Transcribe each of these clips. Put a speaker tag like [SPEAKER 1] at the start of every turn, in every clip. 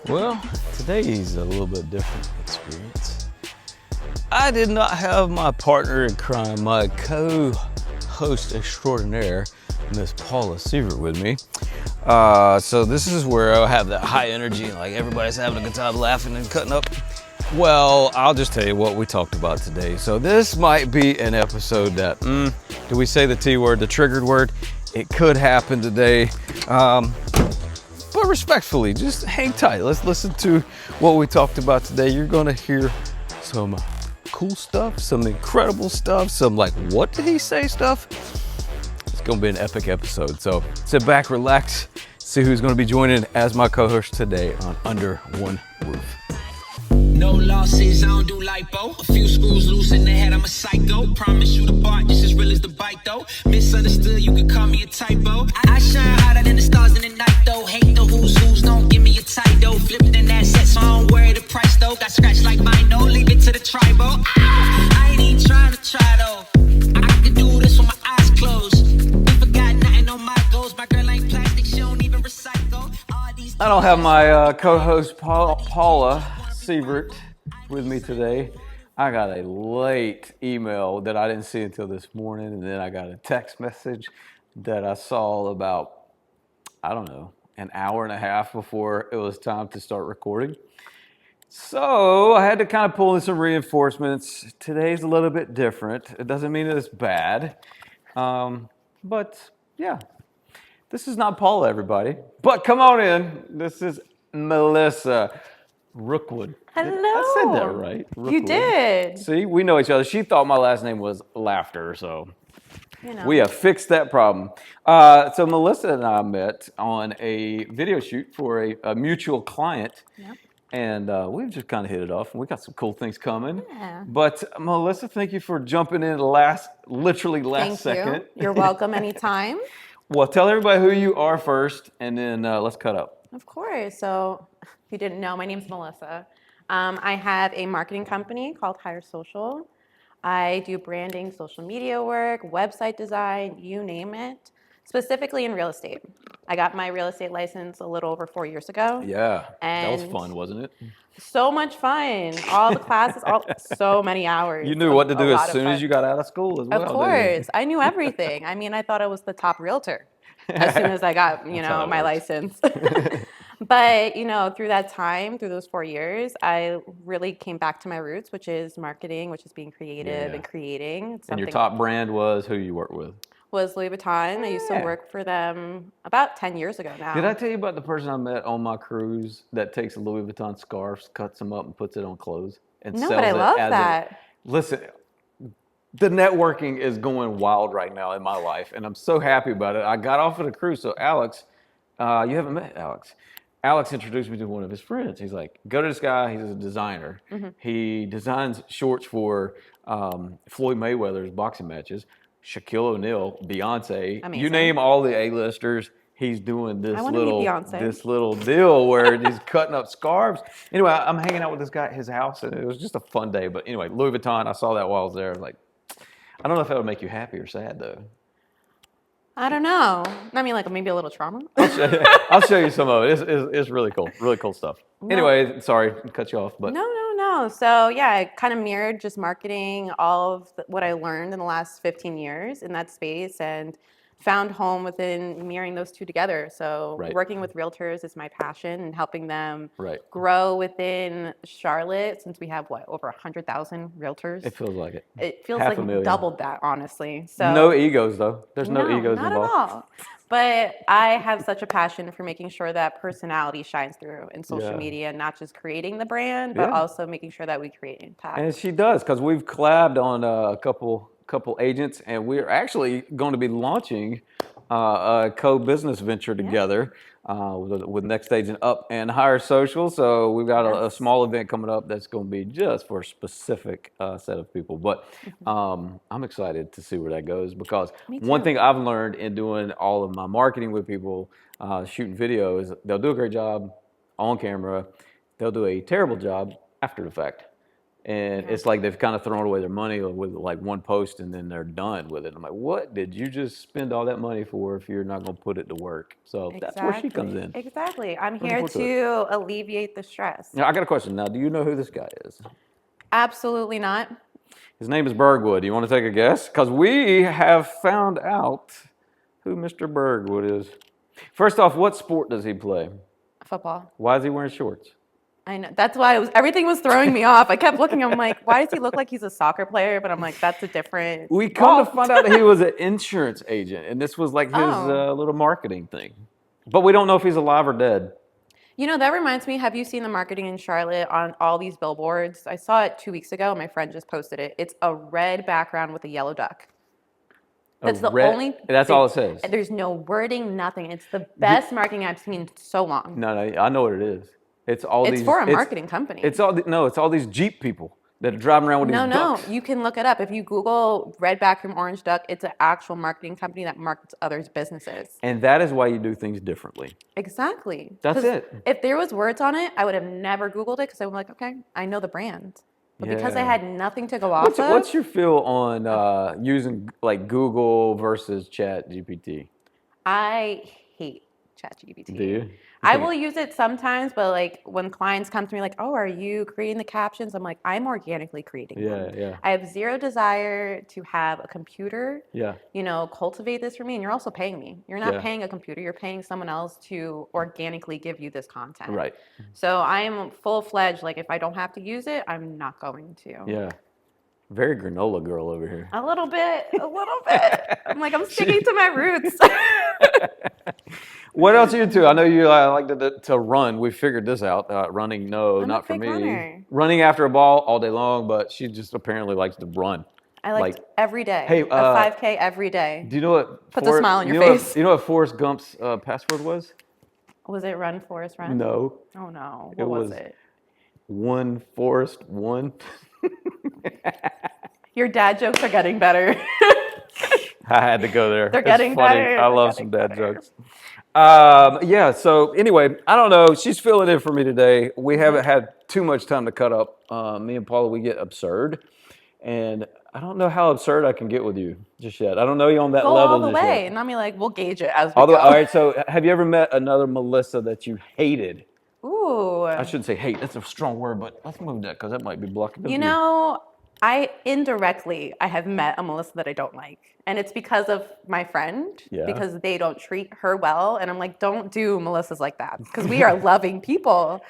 [SPEAKER 1] Well, today's a little bit different experience. I did not have my partner in crime, my co-host extraordinaire, Miss Paula Sievert, with me. So this is where I'll have that high energy and like everybody's having a good time laughing and cutting up. Well, I'll just tell you what we talked about today. So this might be an episode that, do we say the T word, the triggered word? It could happen today. But respectfully, just hang tight. Let's listen to what we talked about today. You're gonna hear some cool stuff, some incredible stuff, some like, what did he say stuff? It's gonna be an epic episode. So sit back, relax, see who's gonna be joining as my co-host today on Under One Roof.
[SPEAKER 2] No losses, I don't do lipo. A few screws loose in the head, I'm a psycho. Promise you the bar, just as real as the bite though. Misunderstood, you could call me a typo. I shine hotter than the stars in the night though. Hate the who's, don't give me a title. Flipped in that set, so I don't worry the price though. Got scratched like mine, no, leave it to the tribal. I ain't even trying to try though. I could do this with my eyes closed. We forgot nothing on my goals. My girl ain't plastic, she don't even recycle.
[SPEAKER 1] I don't have my co-host Paula Sievert with me today. I got a late email that I didn't see until this morning, and then I got a text message that I saw about, I don't know, an hour and a half before it was time to start recording. So I had to kind of pull in some reinforcements. Today's a little bit different. It doesn't mean that it's bad, but yeah. This is not Paula, everybody. But come on in. This is Melissa Rookwood.
[SPEAKER 3] Hello.
[SPEAKER 1] I said that right. Rookwood.
[SPEAKER 3] You did.
[SPEAKER 1] See, we know each other. She thought my last name was Laughter, so we have fixed that problem. So Melissa and I met on a video shoot for a mutual client.
[SPEAKER 3] Yep.
[SPEAKER 1] And we've just kind of hit it off, and we got some cool things coming.
[SPEAKER 3] Yeah.
[SPEAKER 1] But Melissa, thank you for jumping in literally last second.
[SPEAKER 3] Thank you. You're welcome anytime.
[SPEAKER 1] Well, tell everybody who you are first, and then let's cut up.
[SPEAKER 3] Of course. So if you didn't know, my name's Melissa. I have a marketing company called Hire Social. I do branding, social media work, website design, you name it, specifically in real estate. I got my real estate license a little over 4 years ago.
[SPEAKER 1] Yeah, that was
[SPEAKER 3] And
[SPEAKER 1] fun, wasn't it?
[SPEAKER 3] So much fun. All the classes, so many hours.
[SPEAKER 1] You knew what to do as soon as you got out of school as well.
[SPEAKER 3] Of course. I knew everything. I mean, I thought I was the top realtor as soon as I got, my license. But, through that time, through those 4 years, I really came back to my roots, which is marketing, which is being creative and creating.
[SPEAKER 1] And your top brand was who you worked with?
[SPEAKER 3] Was Louis Vuitton. I used to work for them about 10 years ago now.
[SPEAKER 1] Did I tell you about the person I met on my cruise that takes Louis Vuitton scarves, cuts them up, and puts it on clothes? And
[SPEAKER 3] No,
[SPEAKER 1] sells
[SPEAKER 3] but I
[SPEAKER 1] it
[SPEAKER 3] love
[SPEAKER 1] as
[SPEAKER 3] that.
[SPEAKER 1] Listen, the networking is going wild right now in my life, and I'm so happy about it. I got off of the cruise, so Alex, you haven't met Alex. Alex introduced me to one of his friends. He's like, go to this guy. He's a designer. Mm-hmm. He designs shorts for Floyd Mayweather's boxing matches, Shaquille O'Neal, Beyonce.
[SPEAKER 3] Amazing.
[SPEAKER 1] You name all the A-listers. He's doing this little deal where he's cutting up scarves. Anyway, I'm hanging out with this guy at his house, and it was just a fun day. But anyway, Louis Vuitton, I saw that while I was there. I was like, I don't know if that would make you happy or sad, though.
[SPEAKER 3] I don't know. I mean, like maybe a little trauma.
[SPEAKER 1] I'll show you some of it. It's really cool stuff. No. Anyway, sorry to cut you off, but
[SPEAKER 3] no. So yeah, I kind of mirrored just marketing all of what I learned in the last 15 years in that space, and found home within mirroring those two together. So working with realtors is my passion, and helping them grow within Charlotte, since we have over 100,000 realtors.
[SPEAKER 1] It feels like it.
[SPEAKER 3] It feels like doubled that, honestly. So
[SPEAKER 1] no egos though. There's no egos
[SPEAKER 3] not
[SPEAKER 1] involved.
[SPEAKER 3] At all. But I have such a passion for making sure that personality shines through in social media, not just creating the brand, but also making sure that we create impact.
[SPEAKER 1] And she does, because we've collabed on a couple agents, and we're actually going to be launching a co-business venture together with Next Agent Up and Hire Social. So we've got a small event coming up that's going to be just for a specific set of people. But I'm excited to see where that goes, because one thing I've learned in doing all of my marketing with people, shooting videos, they'll do a great job on camera. They'll do a terrible job after the fact. And it's like they've kind of thrown away their money with like one post and then they're done with it. I'm like, what did you just spend all that money for if you're not going to put it to work? So that's where she comes in.
[SPEAKER 3] Exactly. I'm here to alleviate the stress.
[SPEAKER 1] Now, I got a question. Now, do you know who this guy is?
[SPEAKER 3] Absolutely not.
[SPEAKER 1] His name is Bergwood. Do you want to take a guess? Because we have found out who Mr. Bergwood is. First off, what sport does he play?
[SPEAKER 3] Football.
[SPEAKER 1] Why is he wearing shorts?
[SPEAKER 3] I know. That's why everything was throwing me off. I kept looking. I'm like, why does he look like he's a soccer player? But I'm like, that's a different.
[SPEAKER 1] We come to find out that he was an insurance agent, and this was like his little marketing thing. But we don't know if he's alive or dead.
[SPEAKER 3] You know, that reminds me, have you seen the marketing in Charlotte on all these billboards? I saw it 2 weeks ago. My friend just posted it. It's a red background with a yellow duck. That's the only.
[SPEAKER 1] That's all it says.
[SPEAKER 3] There's no wording, nothing. It's the best marketing I've seen in so long.
[SPEAKER 1] No, I know what it is. It's
[SPEAKER 3] for a marketing company.
[SPEAKER 1] It's all these Jeep people that are driving around with these ducks.
[SPEAKER 3] No, you can look it up. If you Google red background orange duck, it's an actual marketing company that markets others' businesses.
[SPEAKER 1] And that is why you do things differently.
[SPEAKER 3] Exactly.
[SPEAKER 1] That's it.
[SPEAKER 3] If there was words on it, I would have never Googled it because I was like, okay, I know the brand. But because I had nothing to go off of.
[SPEAKER 1] What's your feel on using like Google versus ChatGPT?
[SPEAKER 3] I hate ChatGPT.
[SPEAKER 1] Do you?
[SPEAKER 3] I will use it sometimes, but like when clients come to me like, oh, are you creating the captions? I'm like, I'm organically creating them.
[SPEAKER 1] Yeah.
[SPEAKER 3] I have zero desire to have a computer, cultivate this for me. And you're also paying me. You're not paying a computer. You're paying someone else to organically give you this content.
[SPEAKER 1] Right.
[SPEAKER 3] So I'm full-fledged. Like if I don't have to use it, I'm not going to.
[SPEAKER 1] Yeah. Very granola girl over here.
[SPEAKER 3] A little bit. I'm like, I'm sticking to my roots.
[SPEAKER 1] What else are you into? I know you like to run. We figured this out. Running, no,
[SPEAKER 3] I'm
[SPEAKER 1] not for me.
[SPEAKER 3] Runner.
[SPEAKER 1] Running after a ball all day long, but she just apparently likes to run.
[SPEAKER 3] I like every day.
[SPEAKER 1] Hey,
[SPEAKER 3] a 5K every day.
[SPEAKER 1] Do you know what?
[SPEAKER 3] Puts a smile on your face.
[SPEAKER 1] You know what Forrest Gump's password was?
[SPEAKER 3] Was it Run, Forrest, Run?
[SPEAKER 1] No.
[SPEAKER 3] Oh no. What was it?
[SPEAKER 1] One Forrest, one.
[SPEAKER 3] Your dad jokes are getting better.
[SPEAKER 1] I had to go there.
[SPEAKER 3] They're getting
[SPEAKER 1] funny.
[SPEAKER 3] better.
[SPEAKER 1] I love some dad jokes. So anyway, I don't know. She's filling in for me today. We haven't had too much time to cut up. Me and Paula, we get absurd. And I don't know how absurd I can get with you just yet. I don't know you on that level
[SPEAKER 3] all the
[SPEAKER 1] just
[SPEAKER 3] way.
[SPEAKER 1] yet.
[SPEAKER 3] And I mean, like, we'll gauge it as we go.
[SPEAKER 1] All right, so have you ever met another Melissa that you hated?
[SPEAKER 3] Ooh.
[SPEAKER 1] I shouldn't say hate. That's a strong word, but let's move that because that might be blocking.
[SPEAKER 3] You know, I have met a Melissa that I don't like. And it's because of my friend, because they don't treat her well. And I'm like, don't do Melissas like that because we are loving people.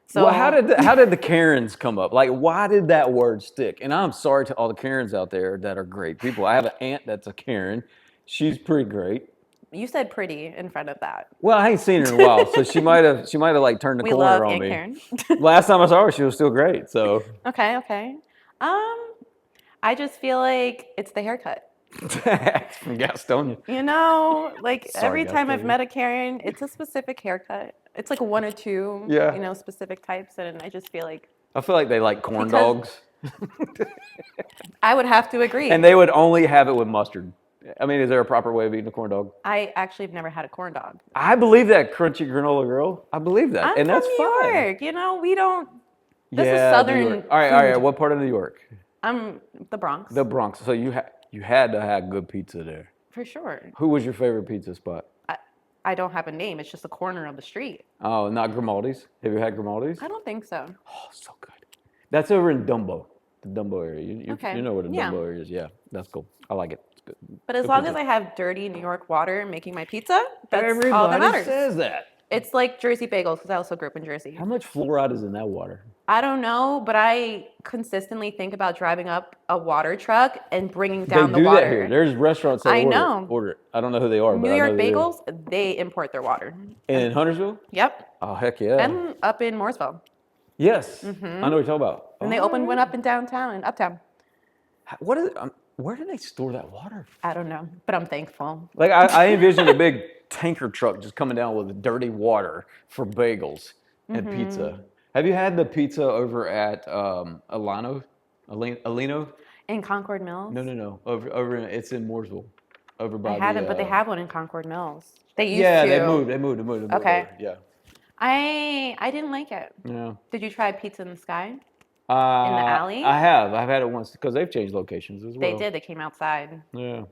[SPEAKER 3] So
[SPEAKER 1] well, how did the Karens come up? Like, why did that word stick? And I'm sorry to all the Karens out there that are great people. I have an aunt that's a Karen. She's pretty great.
[SPEAKER 3] You said pretty in front of that.
[SPEAKER 1] Well, I ain't seen her in a while, so she might have like turned the corner on me.
[SPEAKER 3] Karen.
[SPEAKER 1] Last time I saw her, she was still great. So
[SPEAKER 3] okay. I just feel like it's the haircut.
[SPEAKER 1] From Gastonia.
[SPEAKER 3] You know, like
[SPEAKER 1] Sorry,
[SPEAKER 3] every time I've
[SPEAKER 1] Gastonia.
[SPEAKER 3] met a Karen, it's a specific haircut. It's like one or two, specific types, and I just feel like.
[SPEAKER 1] I feel like they like corn dogs.
[SPEAKER 3] I would have to agree.
[SPEAKER 1] And they would only have it with mustard. I mean, is there a proper way of eating a corn dog?
[SPEAKER 3] I actually have never had a corn dog.
[SPEAKER 1] I believe that, crunchy granola girl. I believe that,
[SPEAKER 3] I'm
[SPEAKER 1] and that's
[SPEAKER 3] from New
[SPEAKER 1] fine.
[SPEAKER 3] York. You know, we don't. This is
[SPEAKER 1] New
[SPEAKER 3] Southern.
[SPEAKER 1] York. All right. What part of New York?
[SPEAKER 3] I'm the Bronx.
[SPEAKER 1] The Bronx. So you had to have good pizza there.
[SPEAKER 3] For sure.
[SPEAKER 1] Who was your favorite pizza spot?
[SPEAKER 3] I don't have a name. It's just a corner of the street.
[SPEAKER 1] Oh, not Grimaldi's? Have you had Grimaldi's?
[SPEAKER 3] I don't think so.
[SPEAKER 1] Oh, so good. That's over in Dumbo, the Dumbo area. You know where the
[SPEAKER 3] Yeah.
[SPEAKER 1] Dumbo area is. Yeah, that's cool. I like it. It's good.
[SPEAKER 3] But as
[SPEAKER 1] Good
[SPEAKER 3] long
[SPEAKER 1] pizza.
[SPEAKER 3] as I have dirty New York water making my pizza, that's
[SPEAKER 1] Everybody
[SPEAKER 3] all that matters.
[SPEAKER 1] says that.
[SPEAKER 3] It's like Jersey bagels because I also grew up in Jersey.
[SPEAKER 1] How much fluoride is in that water?
[SPEAKER 3] I don't know, but I consistently think about driving up a water truck and bringing down
[SPEAKER 1] They
[SPEAKER 3] the
[SPEAKER 1] do
[SPEAKER 3] water.
[SPEAKER 1] that here. There's restaurants that order it. I don't know who they are, but
[SPEAKER 3] New
[SPEAKER 1] I
[SPEAKER 3] York
[SPEAKER 1] know they do.
[SPEAKER 3] bagels, they import their water.
[SPEAKER 1] In Huntersville?
[SPEAKER 3] Yep.
[SPEAKER 1] Oh, heck yeah.
[SPEAKER 3] And up in Mooresville.
[SPEAKER 1] Yes. I know what you're talking about.
[SPEAKER 3] And they opened one up in downtown and uptown.
[SPEAKER 1] What is it? Where do they store that water?
[SPEAKER 3] I don't know, but I'm thankful.
[SPEAKER 1] Like, I envision a big tanker truck just coming down with dirty water for bagels and pizza. Have you had the pizza over at Alino?
[SPEAKER 3] In Concord Mills?
[SPEAKER 1] No. It's in Mooresville. Over by
[SPEAKER 3] I haven't,
[SPEAKER 1] the,
[SPEAKER 3] but they have one in Concord Mills. They used to.
[SPEAKER 1] Yeah, they moved.
[SPEAKER 3] Okay.
[SPEAKER 1] Over. Yeah.
[SPEAKER 3] I didn't like it.
[SPEAKER 1] Yeah.
[SPEAKER 3] Did you try Pizza in the Sky? in the alley?
[SPEAKER 1] I have. I've had it once because they've changed locations as well.
[SPEAKER 3] They did. They came outside.
[SPEAKER 1] Yeah.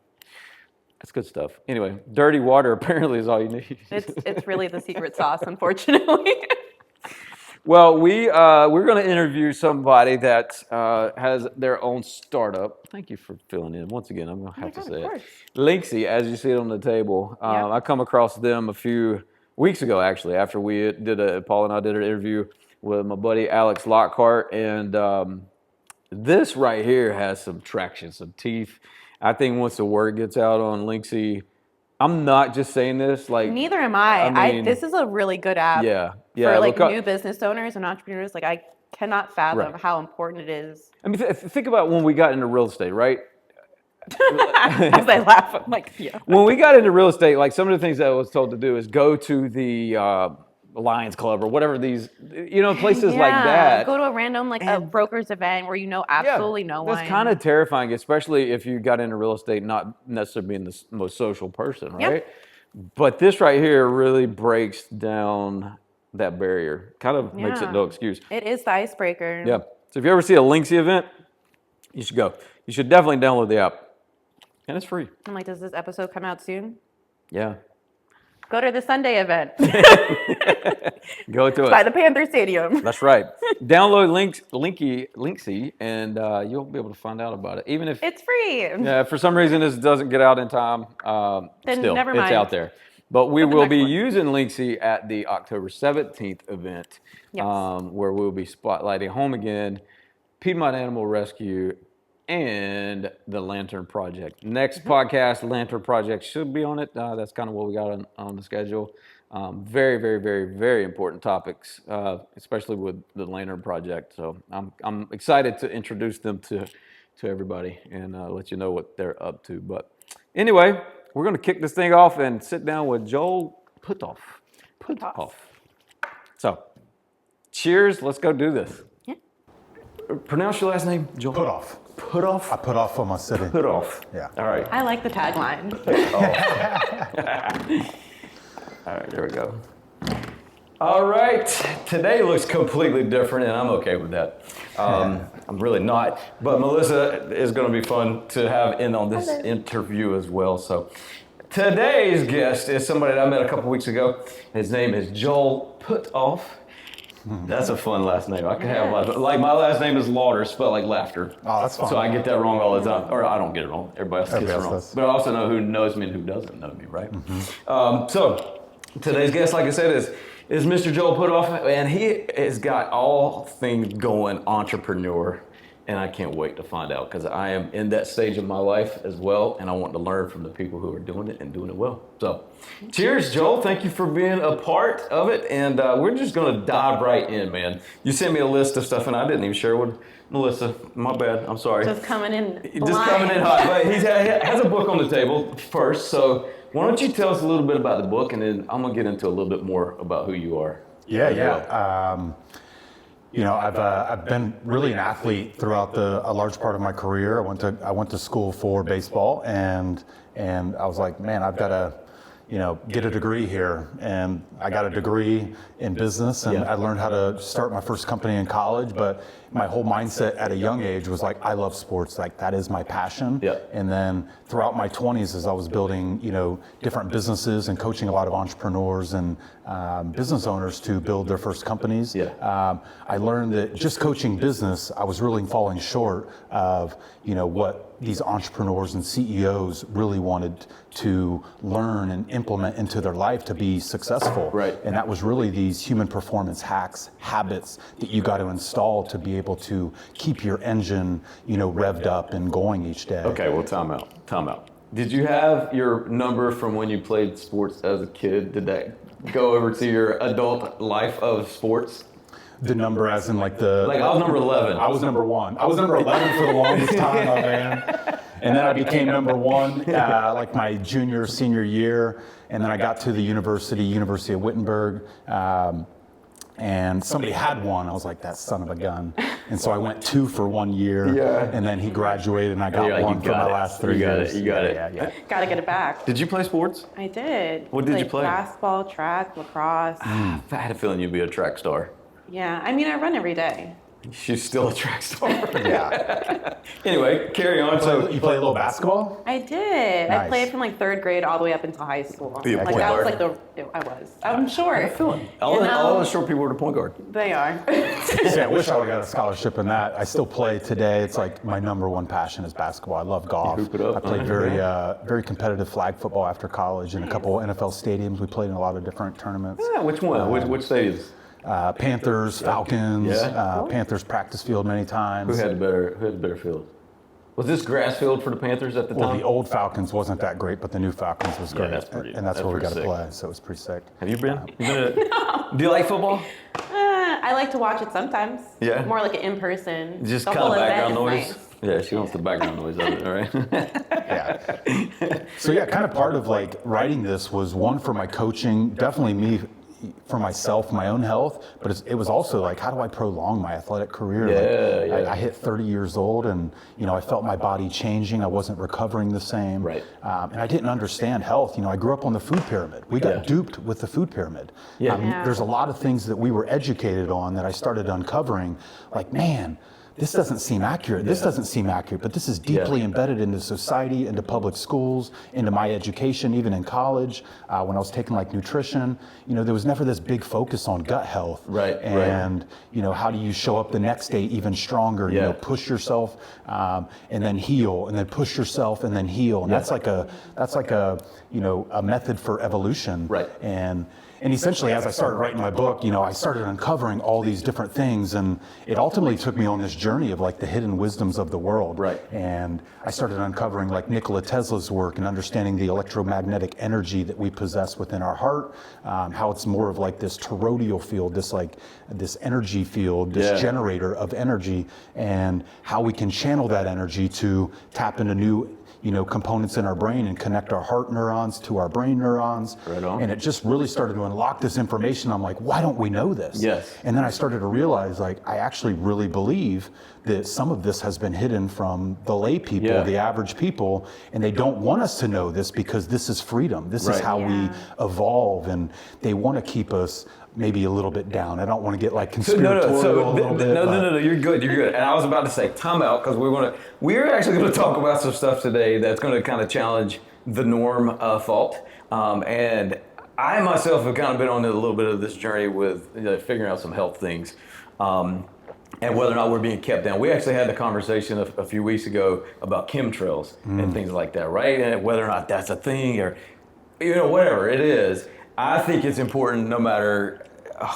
[SPEAKER 1] That's good stuff. Anyway, dirty water apparently is all you need.
[SPEAKER 3] It's really the secret sauce, unfortunately.
[SPEAKER 1] Well, we're going to interview somebody that has their own startup. Thank you for filling in. Once again, I'm going to have to say it. Linxy, as you see it on the table. I come across them a few weeks ago, actually, after Paul and I did an interview with my buddy Alex Lockhart. And this right here has some traction, some teeth. I think once the word gets out on Linxy, I'm not just saying this like.
[SPEAKER 3] Neither am I. Mean, this is a really good app.
[SPEAKER 1] Yeah.
[SPEAKER 3] For like new business owners and entrepreneurs. Like I cannot fathom how important it is.
[SPEAKER 1] I mean, think about when we got into real estate, right?
[SPEAKER 3] As I laugh, I'm like, yeah.
[SPEAKER 1] When we got into real estate, like some of the things that I was told to do is go to the Lions Club or whatever these, places like that.
[SPEAKER 3] Go to a random a broker's event where absolutely no one.
[SPEAKER 1] That's kind of terrifying, especially if you got into real estate not necessarily being the most social person, right? Yep. But this right here really breaks down that barrier. Kind of makes it no excuse.
[SPEAKER 3] It is the icebreaker.
[SPEAKER 1] Yeah. So if you ever see a Linxy event, you should go. You should definitely download the app. And it's free.
[SPEAKER 3] I'm like, does this episode come out soon?
[SPEAKER 1] Yeah.
[SPEAKER 3] Go to the Sunday event.
[SPEAKER 1] Go to it.
[SPEAKER 3] By the Panther Stadium.
[SPEAKER 1] That's right. Download Linxy, and you'll be able to find out about it. Even if
[SPEAKER 3] it's free.
[SPEAKER 1] Yeah, if for some reason this doesn't get out in time,
[SPEAKER 3] then
[SPEAKER 1] still,
[SPEAKER 3] never mind.
[SPEAKER 1] It's out there. But we will be using Linxy at the October 17th event, where we'll be spotlighting Home Again, Piedmont Animal Rescue, and the Lantern Project. Next podcast, Lantern Project should be on it. That's kind of what we got on the schedule. Very, very, very, very important topics, especially with the Lantern Project. So I'm excited to introduce them to everybody and let you know what they're up to. But anyway, we're going to kick this thing off and sit down with Joel Puthoff. So, cheers. Let's go do this. Yeah. Pronounce your last name, Joel.
[SPEAKER 4] Puthoff.
[SPEAKER 1] Puthoff?
[SPEAKER 4] I put off for my city.
[SPEAKER 1] Puthoff.
[SPEAKER 4] Yeah.
[SPEAKER 1] All right.
[SPEAKER 3] I like the tagline.
[SPEAKER 1] All right, there we go. All right. Today looks completely different, and I'm okay with that. I'm really not. But Melissa is going to be fun to have in on this interview as well. So today's guest is somebody that I met a couple weeks ago. His name is Joel Puthoff. That's a fun last name. I can have like my last name is Lauder, spelled like laughter.
[SPEAKER 4] Oh, that's fun.
[SPEAKER 1] So I get that wrong all the time, or I don't get it wrong. Everybody else gets it wrong. But I also know who knows me and who doesn't know me, right? Mm-hmm. So today's guest, like I said, is Mr. Joel Puthoff, and he has got all things going entrepreneur, and I can't wait to find out because I am in that stage of my life as well, and I want to learn from the people who are doing it and doing it well. So, cheers, Joel. Thank you for being a part of it, and we're just going to dive right in, man. You sent me a list of stuff, and I didn't even share with Melissa. My bad. I'm sorry.
[SPEAKER 3] Just coming in blind.
[SPEAKER 1] Just coming in hot. But he has a book on the table first, so why don't you tell us a little bit about the book, and then I'm going to get into a little bit more about who you are.
[SPEAKER 4] Yeah. I've been really an athlete throughout a large part of my career. I went to school for baseball, and I was like, man, I've got to, get a degree here. And I got a degree in business, and I learned how to start my first company in college. But my whole mindset at a young age was like, I love sports. Like that is my passion. Yeah. And then throughout my 20s, as I was building, different businesses and coaching a lot of entrepreneurs and business owners to build their first companies, I learned that just coaching business, I was really falling short of, what these entrepreneurs and CEOs really wanted to learn and implement into their life to be successful.
[SPEAKER 1] Right.
[SPEAKER 4] And that was really these human performance hacks, habits that you got to install to be able to keep your engine, revved up and going each day.
[SPEAKER 1] Okay, well, time out. Did you have your number from when you played sports as a kid? Did that go over to your adult life of sports?
[SPEAKER 4] The number as in I
[SPEAKER 1] was number 11.
[SPEAKER 4] I was number 1. I was number 11 for the longest time, my man. And then I became number 1 like my junior, senior year. And then I got to the University of Wittenberg. And somebody had one. I was like, that son of a gun. And so I went 2 for 1 year. Yeah. And then he graduated and I got 1 for my last 3 years.
[SPEAKER 1] You got it.
[SPEAKER 4] Yeah.
[SPEAKER 3] Got to get it back.
[SPEAKER 1] Did you play sports?
[SPEAKER 3] I did.
[SPEAKER 1] What did you play?
[SPEAKER 3] Basketball, track, lacrosse.
[SPEAKER 1] I had a feeling you'd be a track star.
[SPEAKER 3] Yeah, I run every day.
[SPEAKER 1] She's still a track star.
[SPEAKER 4] Yeah.
[SPEAKER 1] Anyway, carry on. So
[SPEAKER 4] You play a little basketball?
[SPEAKER 3] I did.
[SPEAKER 4] Nice.
[SPEAKER 3] I played from like 3rd grade all the way up until high school.
[SPEAKER 1] Be a
[SPEAKER 3] Like
[SPEAKER 1] point
[SPEAKER 3] that was
[SPEAKER 1] guard.
[SPEAKER 3] like I'm short.
[SPEAKER 1] all the short people were the point guard.
[SPEAKER 3] They are.
[SPEAKER 4] See, I wish I would have got a scholarship in that. I still play today. It's like my number one passion is basketball. I love golf.
[SPEAKER 1] hoop it up.
[SPEAKER 4] I played very competitive flag football after college in a couple NFL stadiums. We played in a lot of different tournaments.
[SPEAKER 1] Yeah, which one? Which stadiums?
[SPEAKER 4] Panthers, Falcons,
[SPEAKER 1] Yeah.
[SPEAKER 3] Cool.
[SPEAKER 4] Panthers practice field many times.
[SPEAKER 1] Who had the better field? Was this grass field for the Panthers at the
[SPEAKER 4] Well,
[SPEAKER 1] time?
[SPEAKER 4] the old Falcons wasn't that great, but the new Falcons was great.
[SPEAKER 1] that's pretty-
[SPEAKER 4] and that's
[SPEAKER 1] that's
[SPEAKER 4] where we got
[SPEAKER 1] pretty
[SPEAKER 4] to
[SPEAKER 1] sick.
[SPEAKER 4] play, so it was pretty sick.
[SPEAKER 1] Have you been? Do you like football?
[SPEAKER 3] I like to watch it sometimes.
[SPEAKER 1] Yeah?
[SPEAKER 3] More like an in-person.
[SPEAKER 1] Just
[SPEAKER 3] The
[SPEAKER 1] kind
[SPEAKER 3] whole
[SPEAKER 1] of
[SPEAKER 3] event
[SPEAKER 1] background
[SPEAKER 3] is
[SPEAKER 1] noise?
[SPEAKER 3] nice.
[SPEAKER 1] Yeah, she wants the background noise of it, all right?
[SPEAKER 4] Yeah. So yeah, kind of part of like writing this was one for my coaching, definitely me for myself, my own health, but it was also like, how do I prolong my athletic career?
[SPEAKER 1] Yeah.
[SPEAKER 4] I hit 30 years old and, I felt my body changing. I wasn't recovering the same.
[SPEAKER 1] Right.
[SPEAKER 4] And I didn't understand health. I grew up on the food pyramid. We got duped with the food pyramid.
[SPEAKER 1] Yeah.
[SPEAKER 4] There's a lot of things that we were educated on that I started uncovering, like, man, this doesn't seem accurate. This doesn't seem accurate, but this is deeply embedded into society, into public schools, into my education, even in college. When I was taking like nutrition, there was never this big focus on gut health.
[SPEAKER 1] Right,
[SPEAKER 4] And, how do you show up the next day even stronger?
[SPEAKER 1] Yeah.
[SPEAKER 4] Push yourself and then heal, and then push yourself and then heal. And that's like a method for evolution.
[SPEAKER 1] Right.
[SPEAKER 4] And essentially, as I started writing my book, I started uncovering all these different things, and it ultimately took me on this journey of like the hidden wisdoms of the world.
[SPEAKER 1] Right.
[SPEAKER 4] And I started uncovering like Nikola Tesla's work and understanding the electromagnetic energy that we possess within our heart, how it's more of like this toroidal field, this energy field, this generator of energy, and how we can channel that energy to tap into new components in our brain and connect our heart neurons to our brain neurons.
[SPEAKER 1] Right on.
[SPEAKER 4] And it just really started to unlock this information. I'm like, why don't we know this?
[SPEAKER 1] Yes.
[SPEAKER 4] And then I started to realize, like, I actually really believe that some of this has been hidden from the lay people, the average people, and they don't want us to know this because this is freedom. This is how we evolve, and they want to keep us maybe a little bit down. I don't want to get like conspiratorial a little bit.
[SPEAKER 1] No, you're good. And I was about to say time out because we're actually going to talk about some stuff today that's going to kind of challenge the norm thought. And I myself have kind of been on a little bit of this journey with figuring out some health things. And whether or not we're being kept down. We actually had a conversation a few weeks ago about chemtrails and things like that, right? And whether or not that's a thing or, whatever it is. I think it's important, no matter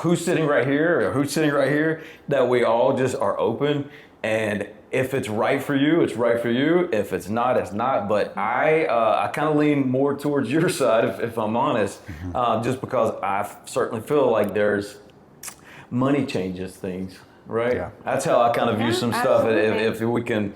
[SPEAKER 1] who's sitting right here or who's sitting right here, that we all just are open. And if it's right for you, it's right for you. If it's not, it's not. But I kind of lean more towards your side, if I'm honest, just because I certainly feel like there's money changes things, right? Yeah. That's how I kind of view some stuff. If we can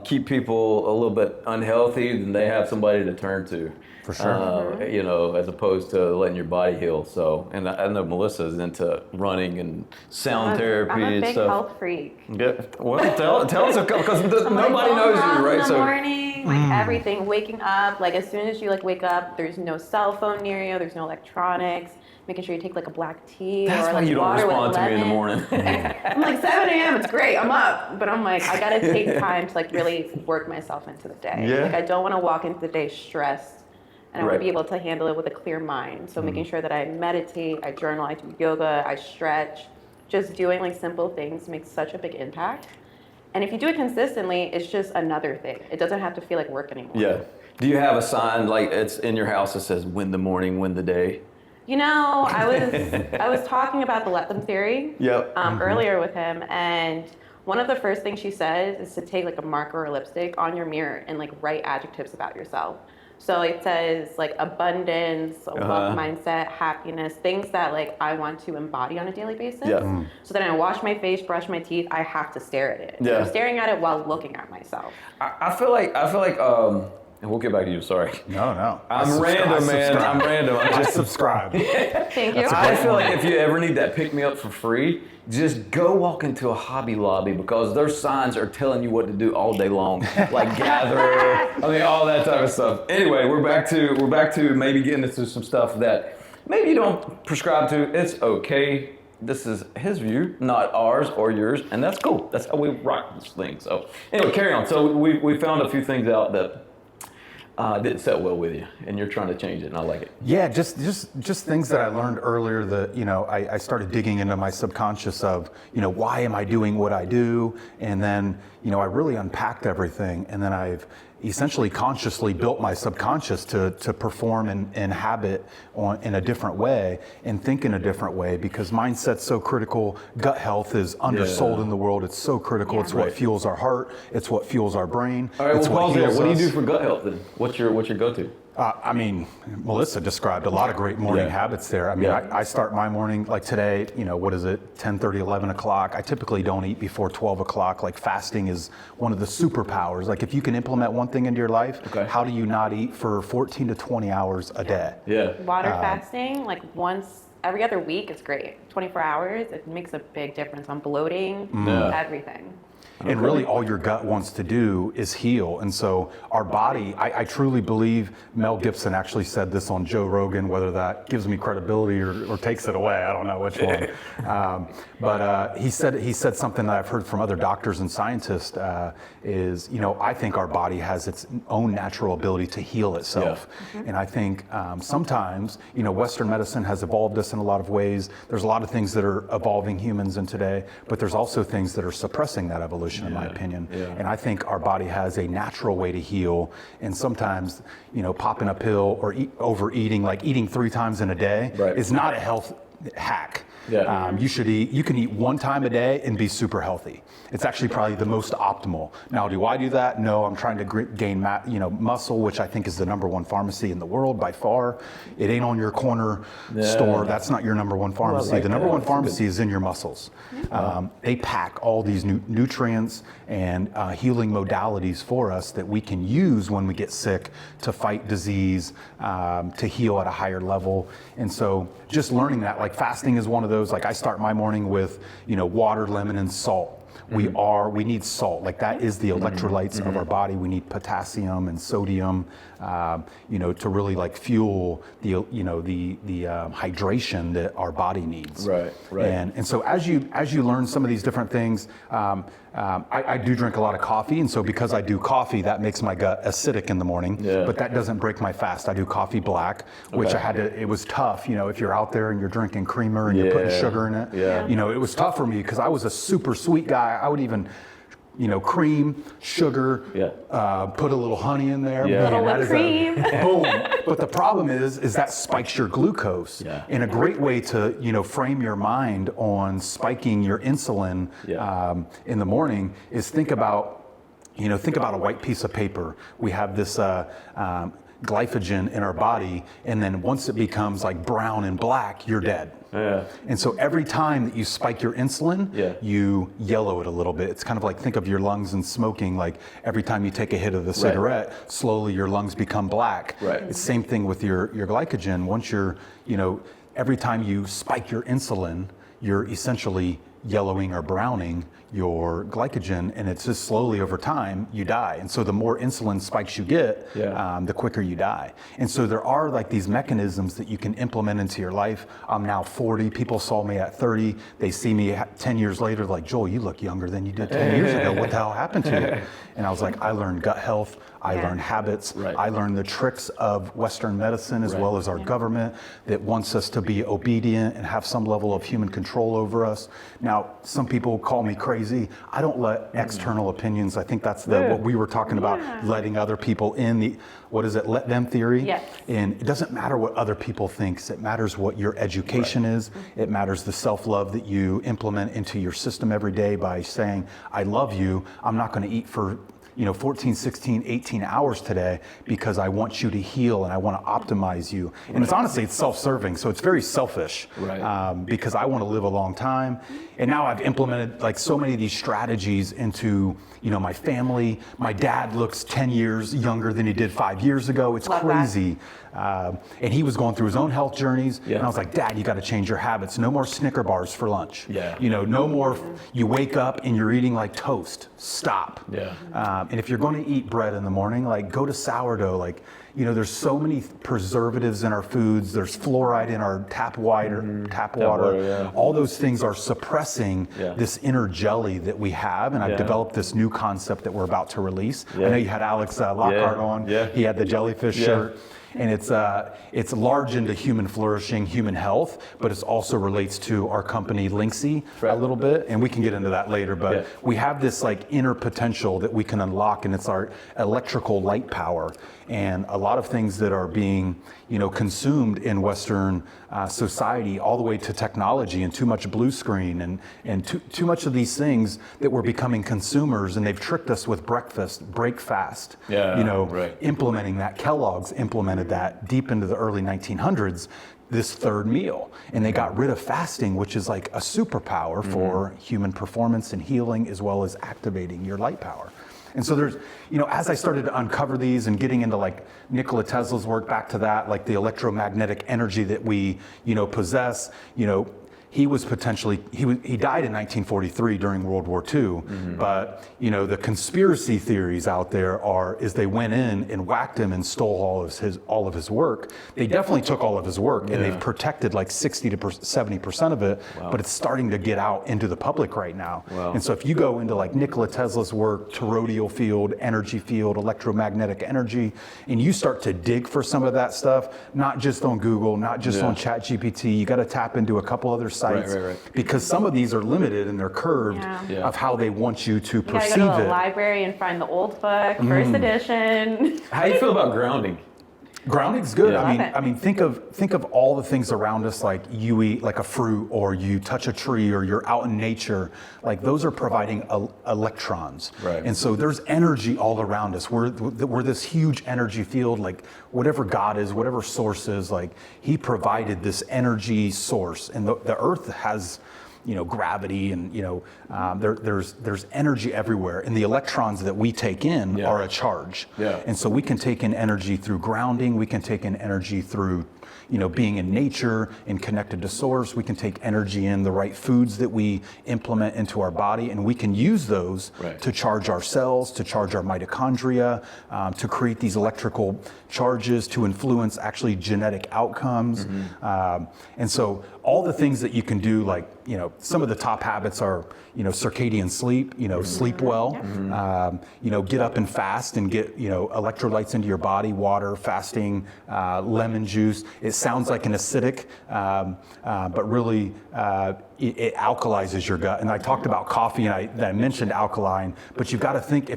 [SPEAKER 1] keep people a little bit unhealthy, then they have somebody to turn to.
[SPEAKER 4] For sure.
[SPEAKER 1] As opposed to letting your body heal. So, and I know Melissa's into running and sound therapy
[SPEAKER 3] I'm a
[SPEAKER 1] and
[SPEAKER 3] big
[SPEAKER 1] stuff.
[SPEAKER 3] health freak.
[SPEAKER 1] Yeah. Well, tell us because nobody knows you, right?
[SPEAKER 3] In the morning, everything, waking up, like as soon as you wake up, there's no cell phone near you, there's no electronics. Making sure you take a black tea
[SPEAKER 1] That's
[SPEAKER 3] or
[SPEAKER 1] why you don't
[SPEAKER 3] water
[SPEAKER 1] respond
[SPEAKER 3] with
[SPEAKER 1] to me in the
[SPEAKER 3] lemon.
[SPEAKER 1] morning.
[SPEAKER 3] I'm 7 a.m. It's great. I'm up, but I'm I gotta take time to really work myself into the day.
[SPEAKER 1] Yeah.
[SPEAKER 3] I don't want to walk into the day stressed. And I want to be able to handle it with a clear mind. So making sure that I meditate, I journal, I do yoga, I stretch. Just doing simple things makes such a big impact. And if you do it consistently, it's just another thing. It doesn't have to feel like work anymore.
[SPEAKER 1] Yeah. Do you have a sign it's in your house that says "Win the morning, win the day"?
[SPEAKER 3] I was talking about the let them theory earlier with him, and one of the first things she says is to take a marker or lipstick on your mirror and write adjectives about yourself. So it says abundance, wealth mindset, happiness, things that I want to embody on a daily basis.
[SPEAKER 1] Yeah.
[SPEAKER 3] So then I wash my face, brush my teeth, I have to stare at it.
[SPEAKER 1] Yeah.
[SPEAKER 3] I'm staring at it while looking at myself.
[SPEAKER 1] I feel like and we'll get back to you, sorry.
[SPEAKER 4] No.
[SPEAKER 1] I'm random, man. I'm random.
[SPEAKER 4] I subscribe.
[SPEAKER 3] Thank you.
[SPEAKER 1] I feel like if you ever need that pick me up for free, just go walk into a Hobby Lobby because their signs are telling you what to do all day long, gather, all that type of stuff. Anyway, we're back to maybe getting into some stuff that maybe you don't prescribe to. It's okay this is his view, not ours or yours, and that's cool. That's how we rock this thing. So anyway, carry on. So we found a few things out that didn't set well with you, and you're trying to change it, and I like it.
[SPEAKER 4] Yeah, just things that I learned earlier that, I started digging into my subconscious of, why am I doing what I do? And then, I really unpacked everything, and then I've essentially consciously built my subconscious to perform and habit in a different way and think in a different way, because mindset's so critical. Gut health is undersold in the world. It's so critical.
[SPEAKER 3] Yeah.
[SPEAKER 4] It's what fuels our heart. It's what fuels our brain.
[SPEAKER 1] All right,
[SPEAKER 4] it's
[SPEAKER 1] well, pause there.
[SPEAKER 4] heals
[SPEAKER 1] What do you
[SPEAKER 4] us.
[SPEAKER 1] do for gut health then? What's your go-to?
[SPEAKER 4] Melissa described a lot of great morning habits there. I start my morning, like today, 10:30, 11 o'clock. I typically don't eat before 12 o'clock. Like fasting is one of the superpowers. Like if you can implement one thing into your life, how do you not eat for 14 to 20 hours a day?
[SPEAKER 1] Yeah.
[SPEAKER 3] Water fasting, like once every other week is great. 24 hours, it makes a big difference on bloating, everything.
[SPEAKER 4] And really all your gut wants to do is heal. And so our body, I truly believe, Mel Gibson actually said this on Joe Rogan, whether that gives me credibility or takes it away, I don't know which one. But he said something that I've heard from other doctors and scientists is, I think our body has its own natural ability to heal itself. Yeah. And I think sometimes, Western medicine has evolved us in a lot of ways. There's a lot of things that are evolving humans in today, but there's also things that are suppressing that evolution. In my opinion. Yeah. And I think our body has a natural way to heal. And sometimes, popping a pill or overeating, like eating 3 times in a day, is not a health hack. Yeah. You can eat 1 time a day and be super healthy. It's actually probably the most optimal. Now, do I do that? No, I'm trying to gain muscle, which I think is the #1 pharmacy in the world by far. It ain't on your corner store. That's not your #1 pharmacy. Well, the #1 pharmacy is in your muscles. They pack all these nutrients and healing modalities for us that we can use when we get sick to fight disease, to heal at a higher level. And so just learning that, like fasting is one of those. Like I start my morning with, water, lemon, and salt. We need salt. Like that is the electrolytes of our body. We need potassium and sodium, to really like fuel the hydration that our body needs. Right. And so as you learn some of these different things, I do drink a lot of coffee, and so because I do coffee, that makes my gut acidic in the morning. Yeah. But that doesn't break my fast. I do coffee black, which it was tough. If you're out there and you're drinking creamer and you're putting sugar in it, it was tough for me because I was a super sweet guy. I would even, cream, sugar, put a little honey in there.
[SPEAKER 3] Yeah. Little cream.
[SPEAKER 4] Boom. But the problem is that spikes your glucose. Yeah. And a great way to, frame your mind on spiking your insulin in the morning is think about a white piece of paper. We have this glycogen in our body, and then once it becomes like brown and black, you're dead. Yeah. And so every time that you spike your insulin, you yellow it a little bit. It's kind of like, think of your lungs and smoking, like every time you take a hit of the cigarette, slowly your lungs become black. Right. It's the same thing with your glycogen. Once you're, every time you spike your insulin, you're essentially yellowing or browning your glycogen, and it's just slowly over time you die. And so the more insulin spikes you get, the quicker you die. And so there are like these mechanisms that you can implement into your life. I'm now 40. People saw me at 30. They see me 10 years later, like, Joel, you look younger than you did 10 years ago. What the hell happened to you? And I was like, I learned gut health. I learned habits. Right. I learned the tricks of Western medicine as well as our government that wants us to be obedient and have some level of human control over us. Now, some people call me crazy. I don't let external opinions. I think that's what we were talking about, letting other people in. Let them theory. Yes. And it doesn't matter what other people think. It matters what your education is. It matters the self-love that you implement into your system every day by saying, I love you. I'm not going to eat for 14, 16, 18 hours today because I want you to heal and I want to optimize you. And it's honestly, it's self-serving. So it's very selfish because I want to live a long time. And now I've implemented like so many of these strategies into, my family. My dad looks 10 years younger than he did 5 years ago. It's crazy. And he was going through his own health journeys. Yeah. And I was like, Dad, you got to change your habits. No more Snicker bars for lunch. Yeah. No more, you wake up and you're eating like toast. Stop. Yeah. And if you're going to eat bread in the morning, like go to sourdough. Like, you know, there's so many preservatives in our foods. There's fluoride in our tap water.
[SPEAKER 1] Yeah.
[SPEAKER 4] All those things are suppressing this inner jelly that we have. And I've developed this new concept that we're about to release. I know you had Alex Lockhart on. Yeah. He had the jellyfish shirt. And it's large into human flourishing, human health, but it also relates to our company Linxy a little bit, and we can get into that later. But we have this like inner potential that we can unlock, and it's our electrical light power. And a lot of things that are being, you know, consumed in Western society, all the way to technology and too much blue screen and too much of these things that we're becoming consumers, and they've tricked us with break fast. You know, implementing that. Kellogg's implemented that deep into the early 1900s, this third meal, and they got rid of fasting, which is like a superpower for human performance and healing, as well as activating your light power. And so there's, you know, as I started to uncover these and getting into like Nikola Tesla's work, back to that, like the electromagnetic energy that we, you know, possess, you know, he was potentially, he died in 1943 during World War II, but, you know, the conspiracy theories out there is they went in and whacked him and stole all of his work. They definitely took all of his work, and they've protected like 60 to 70% of it, but it's starting to get out into the public right now. And so if you go into like Nikola Tesla's work, toroidal field, energy field, electromagnetic energy, and you start to dig for some of that stuff, not just on Google, not just on ChatGPT, you got to tap into a couple other sites. Because some of these are limited and they're curved of how they want you to perceive it.
[SPEAKER 3] You gotta go to the library and find the old book, first edition.
[SPEAKER 1] How do you feel about grounding?
[SPEAKER 4] Grounding's good. I mean, think of all the things around us, like you eat like a fruit, or you touch a tree, or you're out in nature. Like those are providing electrons. And so there's energy all around us. We're this huge energy field. Like whatever God is, whatever source is, like He provided this energy source, and the Earth has, you know, gravity, and, you know, there's energy everywhere, and the electrons that we take in are a charge. And so we can take in energy through grounding. We can take in energy through, you know, being in nature and connected to source. We can take energy in the right foods that we implement into our body, and we can use those to charge our cells, to charge our mitochondria, to create these electrical charges, to influence actually genetic outcomes. And so all the things that you can do, like, you know, some of the top habits are, you know, circadian sleep, you know, sleep well, you know, get up and fast and get, you know, electrolytes into your body, water, fasting, lemon juice. It sounds like an acidic, but really it alkalizes your gut. And I talked about coffee, and I mentioned alkaline, but you've got to think,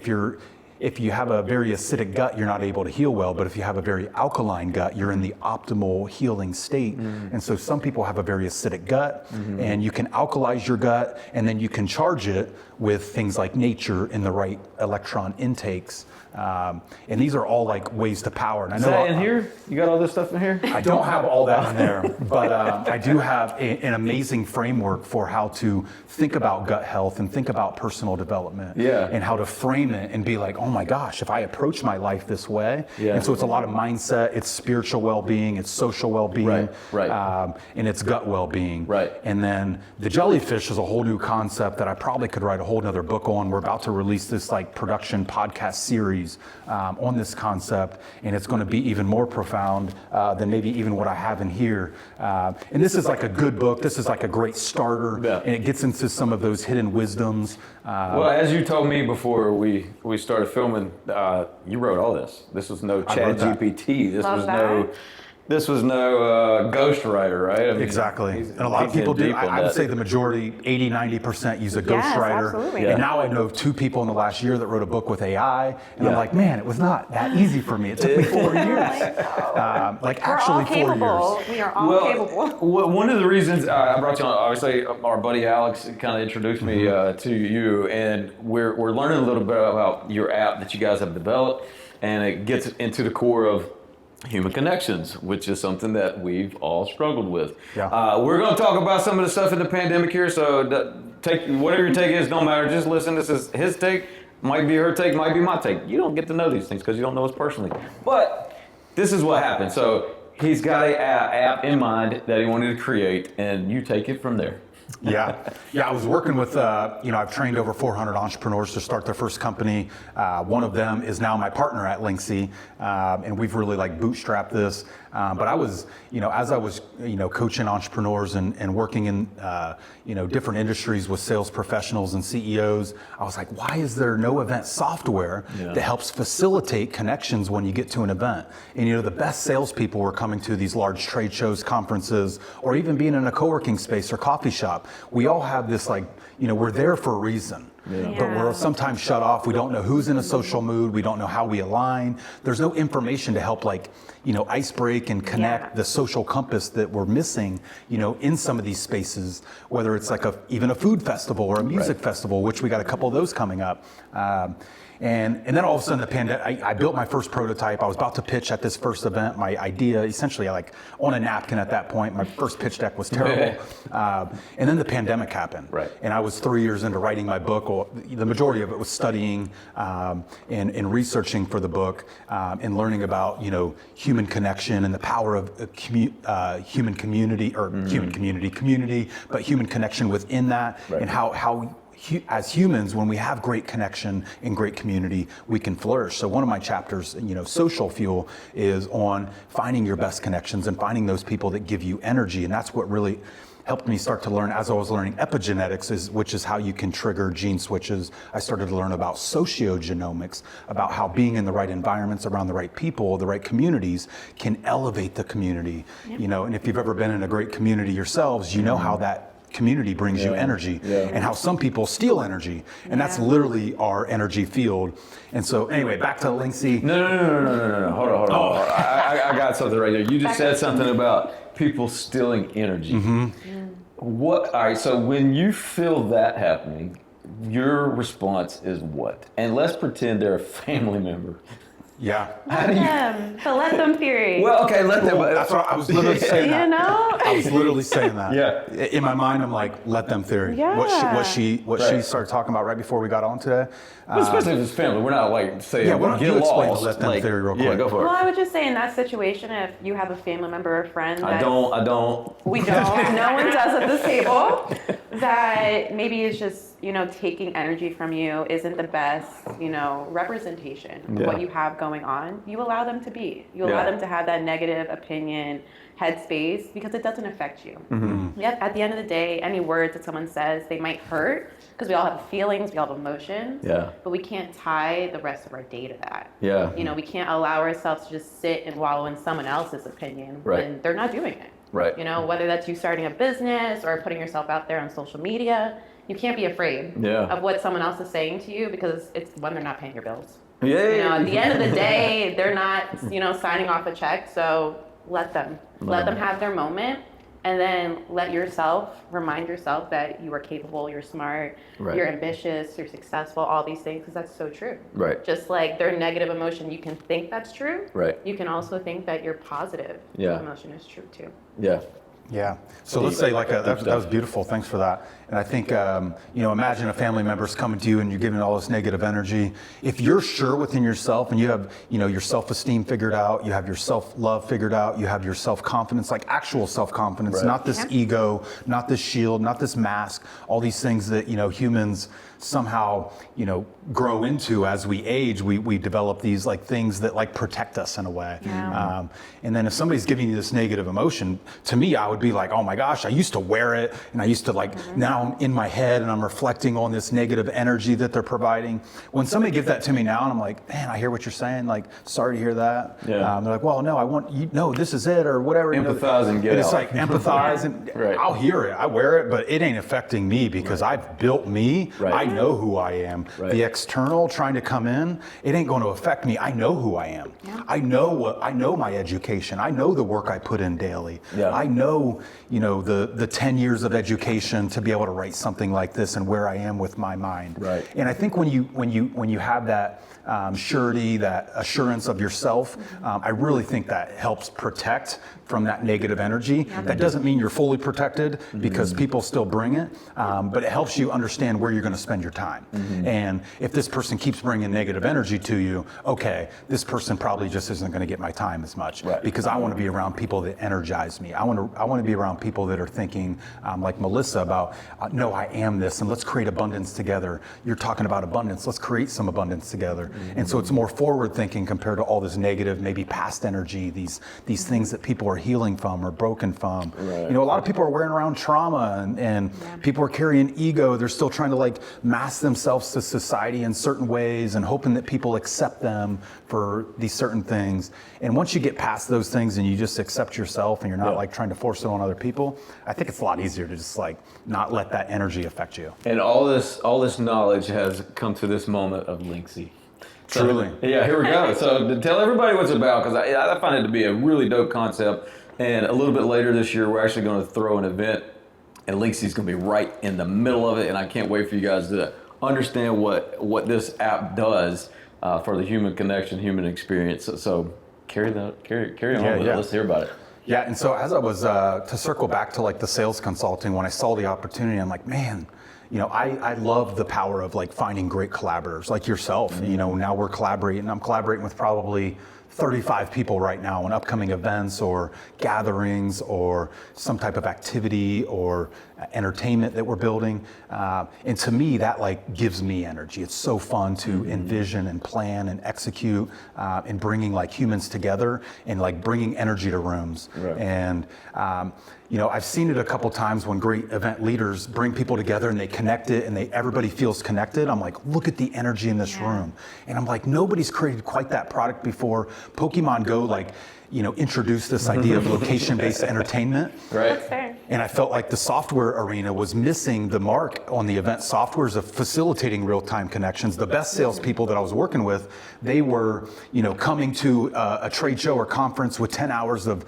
[SPEAKER 4] if you have a very acidic gut, you're not able to heal well. But if you have a very alkaline gut, you're in the optimal healing state. And so some people have a very acidic gut, and you can alkalize your gut, and then you can charge it with things like nature and the right electron intakes. And these are all like ways to power. And I know,
[SPEAKER 1] is that in here? You got all this stuff in here?
[SPEAKER 4] I don't have all that in there, but I do have an amazing framework for how to think about gut health and think about personal development, and how to frame it and be like, oh my gosh, if I approach my life this way. And so it's a lot of mindset, it's spiritual well-being, it's social well-being, and it's gut well-being. And then the jellyfish is a whole new concept that I probably could write a whole nother book on. We're about to release this like production podcast series on this concept, and it's going to be even more profound than maybe even what I have in here. And this is like a good book. This is like a great starter, and it gets into some of those hidden wisdoms.
[SPEAKER 1] Well, as you told me before we started filming, you wrote all this. This was no ChatGPT. This was no ghostwriter, right? I mean,
[SPEAKER 4] exactly. And a lot of people do. I would say the majority, 80, 90% use a ghostwriter.
[SPEAKER 3] Absolutely.
[SPEAKER 4] And now I know of 2 people in the last year that wrote a book with AI. And I'm like, man, it was not that easy for me. It took me 4 years. Like actually 4 years.
[SPEAKER 3] We are all capable.
[SPEAKER 1] One of the reasons I brought you on, obviously, our buddy Alex kind of introduced me to you, and we're learning a little bit about your app that you guys have developed, and it gets into the core of human connections, which is something that we've all struggled with. We're going to talk about some of the stuff in the pandemic here, so take whatever your take is, don't matter. Just listen. This is his take, might be her take, might be my take. You don't get to know these things because you don't know us personally. But this is what happened. So he's got an app in mind that he wanted to create, and you take it from there.
[SPEAKER 4] Yeah. I was working with, I've trained over 400 entrepreneurs to start their first company. One of them is now my partner at Linxy, and we've really like bootstrapped this. But I was, as I was, coaching entrepreneurs and working in, different industries with sales professionals and CEOs, I was like, why is there no event software that helps facilitate connections when you get to an event? And, the best salespeople were coming to these large trade shows, conferences, or even being in a co-working space or coffee shop. We all have this we're there for a reason. But we're sometimes shut off. We don't know who's in a social mood. We don't know how we align. There's no information to help ice break and connect the social compass that we're missing, in some of these spaces, whether it's like even a food festival or a music festival, which we got a couple of those coming up. And then all of a sudden the pandemic, I built my first prototype. I was about to pitch at this first event. My idea, essentially on a napkin at that point, my first pitch deck was terrible. And then the pandemic happened. Right. And I was 3 years into writing my book. Well, the majority of it was studying and researching for the book and learning about, human connection and the power of human community, but human connection within that, and how as humans, when we have great connection and great community, we can flourish. So one of my chapters, Social Fuel, is on finding your best connections and finding those people that give you energy. And that's what really helped me start to learn as I was learning epigenetics, which is how you can trigger gene switches. I started to learn about sociogenomics, about how being in the right environments, around the right people, the right communities can elevate the community. And if you've ever been in a great community yourselves, you know how that community brings you energy, and how some people steal energy, and that's literally our energy field. And so anyway, back to Linxy.
[SPEAKER 5] No. Hold on. I got something right there. You just said something about people stealing energy. All right, so when you feel that happening, your response is what? And let's pretend they're a family member.
[SPEAKER 4] Yeah.
[SPEAKER 3] The let them theory.
[SPEAKER 5] Well, okay, let them.
[SPEAKER 4] That's what I was literally saying.
[SPEAKER 3] I
[SPEAKER 4] was literally saying that.
[SPEAKER 5] Yeah.
[SPEAKER 4] In my mind, I'm like, let them theory.
[SPEAKER 3] Yeah.
[SPEAKER 4] What she started talking about right before we got on today.
[SPEAKER 5] Especially if it's family, we're not saying
[SPEAKER 4] why don't you explain the let them theory real quick?
[SPEAKER 5] Yeah, go for it.
[SPEAKER 3] Well, I would just say in that situation, if you have a family member or friend,
[SPEAKER 5] I don't.
[SPEAKER 3] We don't. No one does at this table. That maybe is just taking energy from you isn't the best representation of what you have going on. You allow them to be. You allow them to have that negative opinion, headspace, because it doesn't affect you. Yep. At the end of the day, any words that someone says, they might hurt because we all have feelings, we all have emotions. Yeah. But we can't tie the rest of our day to that. Yeah. We can't allow ourselves to just sit and wallow in someone else's opinion when they're not doing it. Right. Whether that's you starting a business or putting yourself out there on social media, you can't be afraid of what someone else is saying to you, because it's when they're not paying your bills. Yeah. At the end of the day, they're not, signing off a check. So let them have their moment, and then remind yourself that you are capable, you're smart, you're ambitious, you're successful, all these things, because that's so true. Right. Just like their negative emotion, you can think that's true. Right. You can also think that your positive emotion is true too. Yeah.
[SPEAKER 4] Yeah. So let's say that was beautiful. Thanks for that. And I think, imagine a family member's coming to you and you're giving all this negative energy. If you're sure within yourself and you have, your self-esteem figured out, you have your self-love figured out, you have your self-confidence, like actual self-confidence, not this ego, not this shield, not this mask, all these things that, humans somehow, grow into as we age. We develop these things that protect us in a way. Yeah. And then if somebody's giving you this negative emotion, to me, I would be like, oh my gosh, I used to wear it, and I used to now I'm in my head and I'm reflecting on this negative energy that they're providing. When somebody gives that to me now, and I'm like, man, I hear what you're saying. Sorry to hear that. Yeah. They're like, well, no, I want you. No, this is it, or whatever.
[SPEAKER 5] Empathize and get
[SPEAKER 4] it. It's
[SPEAKER 5] empathize,
[SPEAKER 4] and I'll hear it. I wear it, but it ain't affecting me because I've built me. I know who I am. The external trying to come in, it ain't going to affect me. I know who I am. Yeah. I know my education. I know the work I put in daily. Yeah. I know, the 10 years of education to be able to write something like this and where I am with my mind. Right. And I think when you have that surety, that assurance of yourself, I really think that helps protect from that negative energy. Yeah. That doesn't mean you're fully protected because people still bring it, but it helps you understand where you're going to spend your time. And if this person keeps bringing negative energy to you, okay, this person probably just isn't going to get my time as much because I want to be around people that energize me. I want want to be around people that are thinking like Melissa about, no, I am this, and let's create abundance together. You're talking about abundance. Let's create some abundance together. And so it's more forward thinking compared to all this negative, maybe past energy, these things that people are healing from or broken from.
[SPEAKER 5] Right.
[SPEAKER 4] You know, a lot of people are wearing around trauma, and people are carrying ego. They're still trying to like mask themselves to society in certain ways and hoping that people accept them for these certain things. And once you get past those things and you just accept yourself and you're not like trying to force it on other people, I think it's a lot easier to just like not let that energy affect you.
[SPEAKER 5] And all this knowledge has come to this moment of Linxy.
[SPEAKER 4] Truly.
[SPEAKER 5] Yeah, here we go. So to tell everybody what it's about, because I find it to be a really dope concept. And a little bit later this year, we're actually going to throw an event, and Linxy's going to be right in the middle of it. And I can't wait for you guys to understand what this app does for the human connection, human experience. So carry on with it. Let's hear about it.
[SPEAKER 4] Yeah, and so as I was, to circle back to like the sales consulting, when I saw the opportunity, I'm like, man, you know, I love the power of like finding great collaborators like yourself. You know, now we're collaborating. I'm collaborating with probably 35 people right now in upcoming events or gatherings or some type of activity or entertainment that we're building. And to me, that like gives me energy. It's so fun to envision and plan and execute and bringing like humans together and like bringing energy to rooms.
[SPEAKER 5] Right.
[SPEAKER 4] And, you know, I've seen it a couple times when great event leaders bring people together and they connect it and everybody feels connected. I'm like, look at the energy in this room. And I'm like, nobody's created quite that product before. Pokemon Go, like, you know, introduced this idea of location-based entertainment.
[SPEAKER 5] Right.
[SPEAKER 3] That's fair.
[SPEAKER 4] And I felt like the software arena was missing the mark on the event softwares of facilitating real-time connections. The best salespeople that I was working with, they were, you know, coming to a trade show or conference with 10 hours of,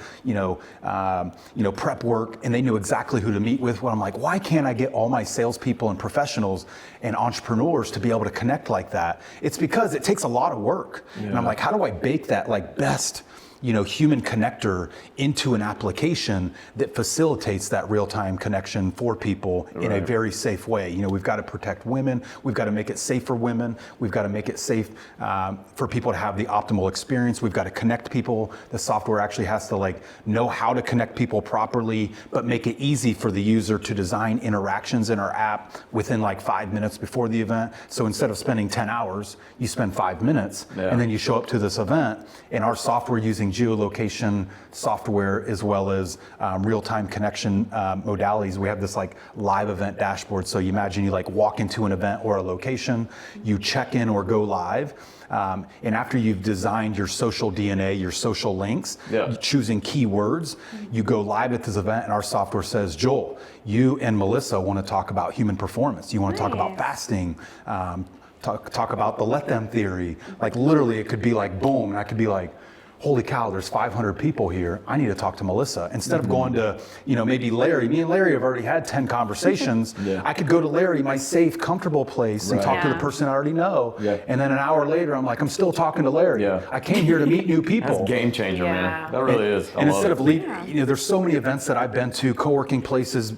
[SPEAKER 4] prep work, and they knew exactly who to meet with. Well, I'm like, why can't I get all my salespeople and professionals and entrepreneurs to be able to connect like that? It's because it takes a lot of work. Yeah. And I'm like, how do I bake that like best, you know, human connector into an application that facilitates that real-time connection for people in a very safe way? You know, we've got to protect women. We've got to make it safe for women. We've got to make it safe for people to have the optimal experience. We've got to connect people. The software actually has to like know how to connect people properly, but make it easy for the user to design interactions in our app within like 5 minutes before the event. So instead of spending 10 hours, you spend 5 minutes and then you show up to this event, and our software using geolocation software as well as real-time connection modalities. We have this like live event dashboard. So you imagine you like walk into an event or a location, you check in or go live. And after you've designed your social DNA, your social links, choosing keywords, you go live at this event and our software says, Joel, you and Melissa want to talk about human performance. You want to talk about fasting, talk about the let them theory. Like literally it could be like boom, and I could be like, holy cow, there's 500 people here. I need to talk to Melissa. Instead of going to, you know, maybe Larry. Me and Larry have already had 10 conversations. I could go to Larry, my safe, comfortable place, and talk to the person I already know. And then an hour later, I'm like, I'm still talking to Larry. I came here to meet new people.
[SPEAKER 5] That's a game changer, man. That really is.
[SPEAKER 4] And instead of leaving, you know, there's so many events that I've been to, co-working places,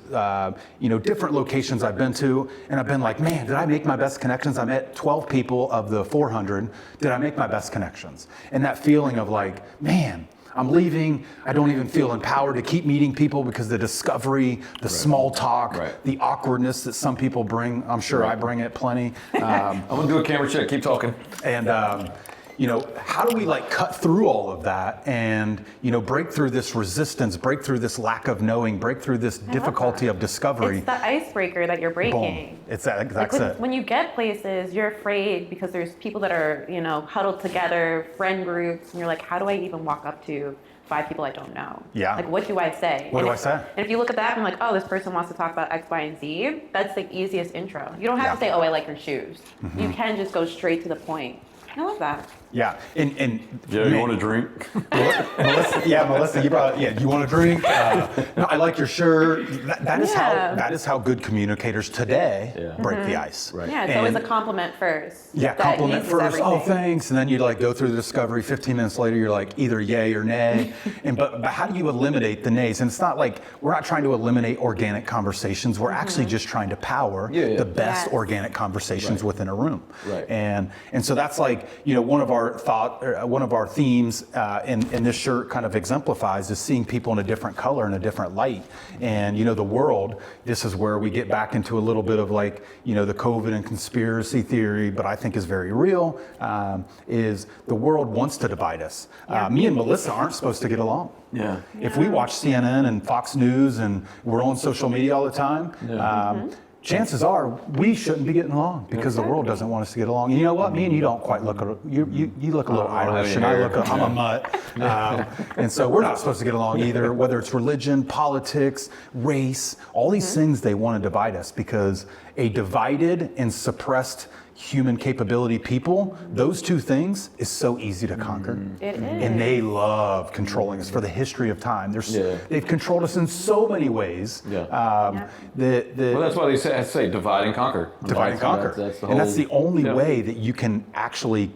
[SPEAKER 4] you know, different locations I've been to, and I've been like, man, did I make my best connections? I met 12 people of the 400. Did I make my best connections? And that feeling of like, man, I'm leaving. I don't even feel empowered to keep meeting people because the discovery, the small talk, the awkwardness that some people bring. I'm sure I bring it plenty.
[SPEAKER 5] I'm gonna do a camera check. Keep talking.
[SPEAKER 4] And you know, how do we like cut through all of that and, you know, break through this resistance, break through this lack of knowing, break through this difficulty of discovery?
[SPEAKER 3] It's the icebreaker that you're breaking.
[SPEAKER 4] Boom. It's that, that's
[SPEAKER 3] like
[SPEAKER 4] it.
[SPEAKER 3] When you get places, you're afraid because there's people that are, you know, huddled together, friend groups, and you're like, how do I even walk up to 5 people I don't know? Like, what do I say?
[SPEAKER 4] What do I say?
[SPEAKER 3] And if you look at that and like, oh, this person wants to talk about X, Y, and Z, that's the easiest intro. You don't have to say, oh, I like your shoes. You can just go straight to the point. I love that.
[SPEAKER 4] Yeah, and
[SPEAKER 5] you want a drink?
[SPEAKER 4] Melissa, you want a drink? No, I like your shirt. That is how good communicators today break the ice.
[SPEAKER 3] It's always a compliment first.
[SPEAKER 4] Compliment first.
[SPEAKER 3] Everything.
[SPEAKER 4] Oh, thanks. And then you like go through the discovery. 15 minutes later, you're like either yay or nay. But how do you eliminate the nays? And it's not like we're not trying to eliminate organic conversations. We're actually just trying to power the best organic conversations within a room. And so that's like like, one of our themes in this shirt kind of exemplifies is seeing people in a different color and a different light. And, the world, this is where we get back into a little bit of like, the COVID and conspiracy theory, but I think is very real, is the world wants to divide us. Me and Melissa aren't supposed to get along.
[SPEAKER 5] Yeah.
[SPEAKER 4] If we watch CNN and Fox News and we're on social media all the time, chances are we shouldn't be getting along because the world doesn't want us to get along. And you know what? Me and you don't quite look. You look a little Irish, and I'm a mutt, and so we're not supposed to get along either. Whether it's religion, politics, race, all these things, they want to divide us because a divided and suppressed human capability people, those two things is so easy to conquer.
[SPEAKER 3] It is.
[SPEAKER 4] And they love controlling us for the history of time. They've controlled us in so many ways.
[SPEAKER 5] Well, that's why they say divide and conquer.
[SPEAKER 4] Divide and conquer.
[SPEAKER 5] That's the
[SPEAKER 4] and that's the only way that you can actually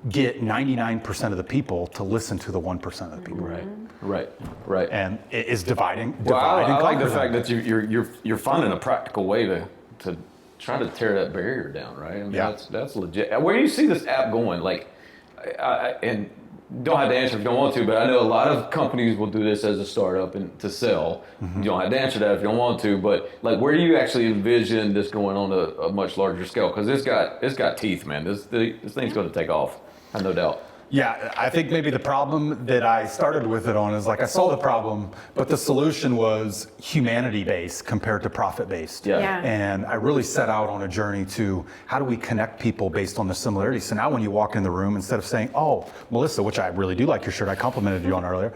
[SPEAKER 4] get 99% of the people to listen to the 1% of the people.
[SPEAKER 5] Right.
[SPEAKER 4] And it is dividing.
[SPEAKER 5] Well, I like the fact that you're finding a practical way to try to tear that barrier down, right? I mean, that's legit. Where do you see this app going? Like, and don't have to answer if you don't want to, but I know a lot of companies will do this as a startup and to sell. You don't have to answer that if you don't want to, but like, where do you actually envision this going on a much larger scale? Because it's got teeth, man. This thing's going to take off. I have no doubt.
[SPEAKER 4] Yeah, I think maybe the problem that I started with it on is like I saw the problem, but the solution was humanity-based compared to profit-based.
[SPEAKER 5] Yeah.
[SPEAKER 4] And I really set out on a journey to how do we connect people based on the similarities. So now when you walk in the room, instead of saying, oh, Melissa, which I really do like your shirt, I complimented you on earlier,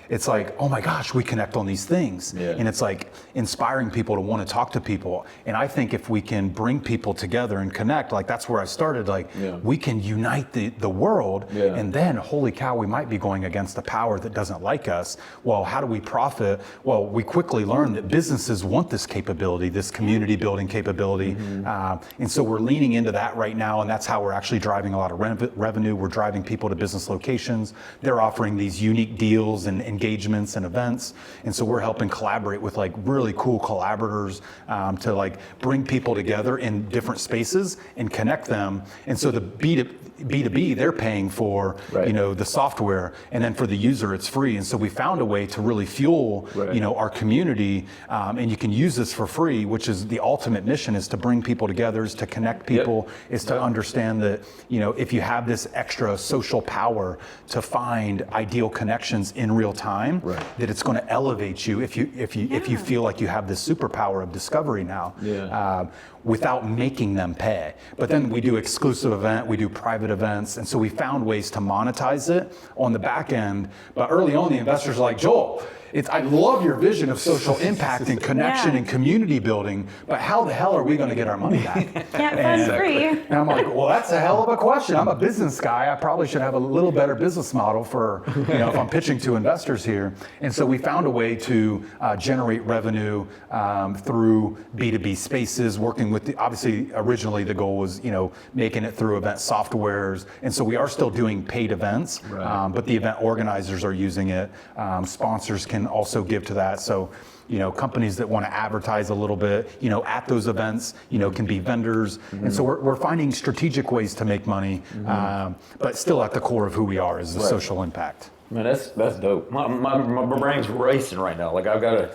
[SPEAKER 4] it's like, oh my gosh, we connect on these things. And it's like inspiring people to want to talk to people. And I think if we can bring people together and connect, like that's where I started, like we can unite the world. And then, holy cow, we might be going against a power that doesn't like us. Well, how do we profit? Well, we quickly learned that businesses want this capability, this community building capability. And so we're leaning into that right now. And that's how we're actually driving a lot of revenue. We're driving people to business locations. They're offering these unique deals and engagements and events. And so we're helping collaborate with like really cool collaborators to like bring people together in different spaces and connect them. And so the B2B, they're paying for the software, and then for the user it's free. And so we found a way to really fuel our community, and you can use this for free, which is the ultimate mission, is to bring people together, is to connect people, is to understand that if you have this extra social power to find ideal connections in real time, that it's going to elevate you if you feel like you have this superpower of discovery now. Without making them pay. But then we do exclusive event, we do private events, and so we found ways to monetize it on the back end. But early on, the investors are like, Joel, I love your vision of social impact and connection and community building, but how the hell are we going to get our money back?
[SPEAKER 3] Can't fund free.
[SPEAKER 4] And I'm like, well, that's a hell of a question. I'm a business guy. I probably should have a little better business model for, if I'm pitching to investors here. And so we found a way to generate revenue through B2B spaces, working with obviously originally the goal was, making it through event softwares. And so we are still doing paid events, but the event organizers are using it. Sponsors can also give to that. So, companies that want to advertise a little bit, at those events, can be vendors. And so we're finding strategic ways to make money, but still at the core of who we are is the social impact.
[SPEAKER 5] Man, that's dope. My brain's racing right now. Like I've got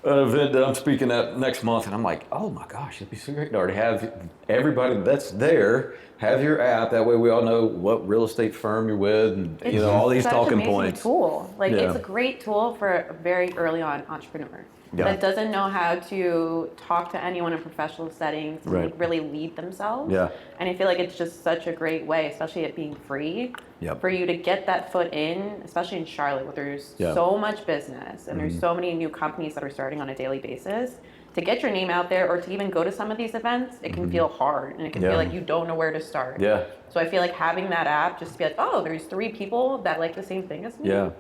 [SPEAKER 5] an event that I'm speaking at next month, and I'm like, oh my gosh, it'd be so great to already have everybody that's there have your app. That way we all know what real estate firm you're with, and all these talking points.
[SPEAKER 3] It's such an amazing tool. It's a great tool for a very early on entrepreneur that doesn't know how to talk to anyone in professional settings and really lead themselves. And I feel like it's just such a great way, especially it being free, for you to get that foot in, especially in Charlotte, where there's so much business and there's so many new companies that are starting on a daily basis. To get your name out there or to even go to some of these events, it can feel hard and it can feel like you don't know where to start. So I feel like having that app, just to be like, oh, there's 3 people that like the same thing as me.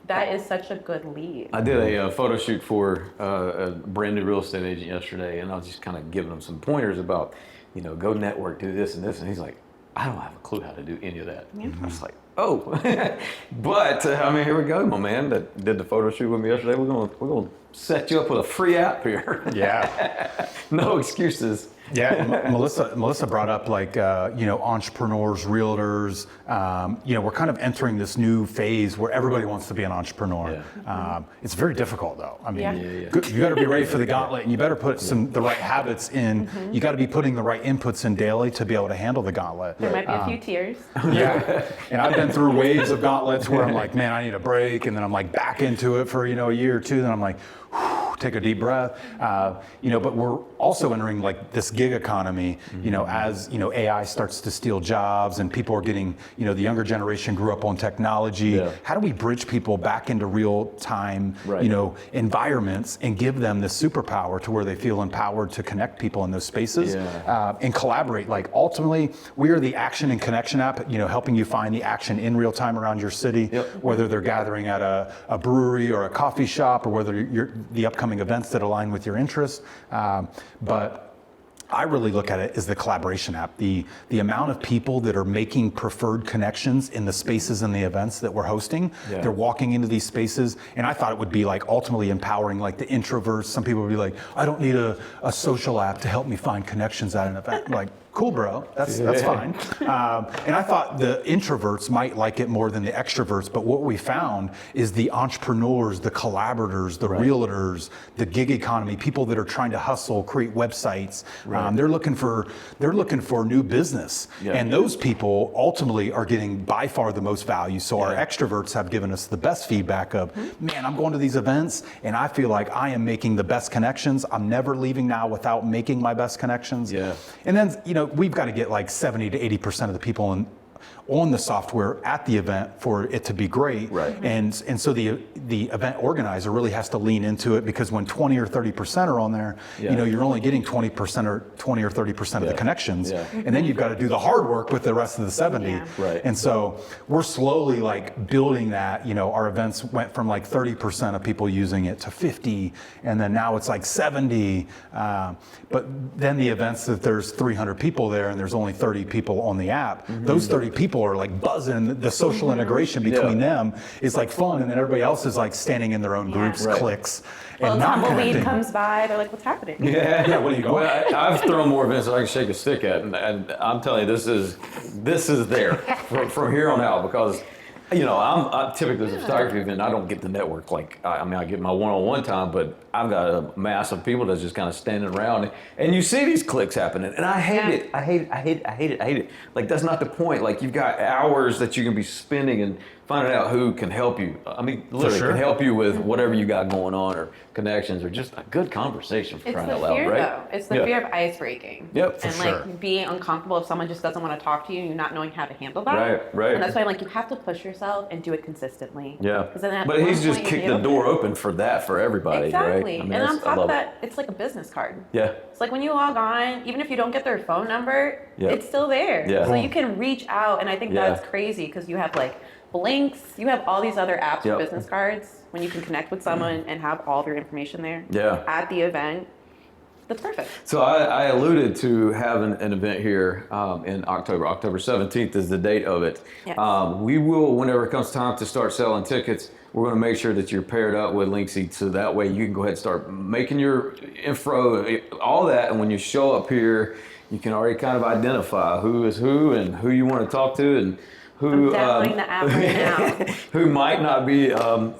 [SPEAKER 3] That is such a good lead.
[SPEAKER 5] I did a photo shoot for a brand new real estate agent yesterday, and I was just kind of giving him some pointers about, go network, do this and this. And he's like, I don't have a clue how to do any of that. I was like, oh. But, here we go, my man that did the photo shoot with me yesterday. We're gonna set you up with a free app here.
[SPEAKER 4] Yeah.
[SPEAKER 5] No excuses.
[SPEAKER 4] Yeah, Melissa brought up like, entrepreneurs, realtors, we're kind of entering this new phase where everybody wants to be an entrepreneur.
[SPEAKER 5] Yeah.
[SPEAKER 4] It's very difficult though. I mean,
[SPEAKER 3] Yeah.
[SPEAKER 4] you got to be ready for the gauntlet, and you better put the right habits in. You got to be putting the right inputs in daily to be able to handle the gauntlet.
[SPEAKER 3] There might be a few tears.
[SPEAKER 4] Yeah, and I've been through waves of gauntlets where I'm like, man, I need a break, and then I'm like back into it for a year or two, then I'm like, take a deep breath, but we're also entering like this gig economy, as, AI starts to steal jobs and people are getting, the younger generation grew up on technology.
[SPEAKER 5] Yeah.
[SPEAKER 4] How do we bridge people back into real time,
[SPEAKER 5] Right.
[SPEAKER 4] environments and give them this superpower to where they feel empowered to connect people in those spaces and collaborate? Like ultimately, we are the action and connection app, helping you find the action in real time around your city, whether they're gathering at a brewery or a coffee shop, or whether you're the upcoming events that align with your interests. But I really look at it as the collaboration app. The amount of people that are making preferred connections in the spaces and the events that we're hosting. They're walking into these spaces, and I thought it would be like ultimately empowering like the introverts. Some people would be like, I don't need a social app to help me find connections at an event. Like, cool, bro. That's fine. And I thought the introverts might like it more than the extroverts, but what we found is the entrepreneurs, the collaborators, the realtors, the gig economy, people that are trying to hustle, create websites. They're looking for new business, and those people ultimately are getting by far the most value. So our extroverts have given us the best feedback of, man, I'm going to these events, and I feel like I am making the best connections. I'm never leaving now without making my best connections. Yeah. And then we've got to get like 70 to 80% of the people on the software at the event for it to be great. Right. And so the event organizer really has to lean into it, because when 20 or 30% are on there, you're only getting 20 or 30% of the connections. And then you've got to do the hard work with the rest of the 70. Right. And so we're slowly like building that. Our events went from like 30% of people using it to 50, and then now it's like 70. But then the events that there's 300 people there and there's only 30 people on the app, those 30 people are like buzzing. The social integration between them is like fun, and then everybody else is like standing in their own groups, cliques,
[SPEAKER 3] Well,
[SPEAKER 4] and not
[SPEAKER 3] tumbleweed
[SPEAKER 4] connecting.
[SPEAKER 3] comes by, they're like, what's happening?
[SPEAKER 5] Yeah.
[SPEAKER 4] What are you going?
[SPEAKER 5] Well, I've thrown more events than I can shake a stick at, and I'm telling you, this is there from here on out, because I'm typically the photography event. I don't get the network like I get my one-on-one time, but I've got a mass of people that's just kind of standing around, and you see these clicks happening, and I hate it. I hate it. Like, that's not the point. Like, you've got hours that you can be spending and finding out who can help you. I mean, literally can help you with whatever you got going on, or connections, or just a good conversation for crying out loud, right?
[SPEAKER 3] Though. It's the fear of ice breaking.
[SPEAKER 5] Yep,
[SPEAKER 3] and like being uncomfortable if someone just doesn't want to talk to you and you're not knowing how to handle that.
[SPEAKER 5] Right.
[SPEAKER 3] And that's why I'm like, you have to push yourself and do it consistently.
[SPEAKER 5] Yeah.
[SPEAKER 3] Then
[SPEAKER 5] But he's just kicked the door open for that for everybody,
[SPEAKER 3] exactly.
[SPEAKER 5] right? I mean,
[SPEAKER 3] and on top of that, it's like a business card.
[SPEAKER 5] Yeah.
[SPEAKER 3] It's like when you log on, even if you don't get their phone number, it's still there.
[SPEAKER 5] Yeah.
[SPEAKER 3] So you can reach out, and I think that's crazy, because you have like Linxy, you have all these other apps for business cards when you can connect with someone and have all of your information there at the event. That's perfect.
[SPEAKER 5] So I alluded to having an event here in October. October 17th is the date of it.
[SPEAKER 3] Yes.
[SPEAKER 5] We will, whenever it comes time to start selling tickets, we're going to make sure that you're paired up with Linxy, so that way you can go ahead and start making your info, all that, and when you show up here, you can already kind of identify who is who and who you want to talk to, and who
[SPEAKER 3] I'm downloading the app right now.
[SPEAKER 5] who might not be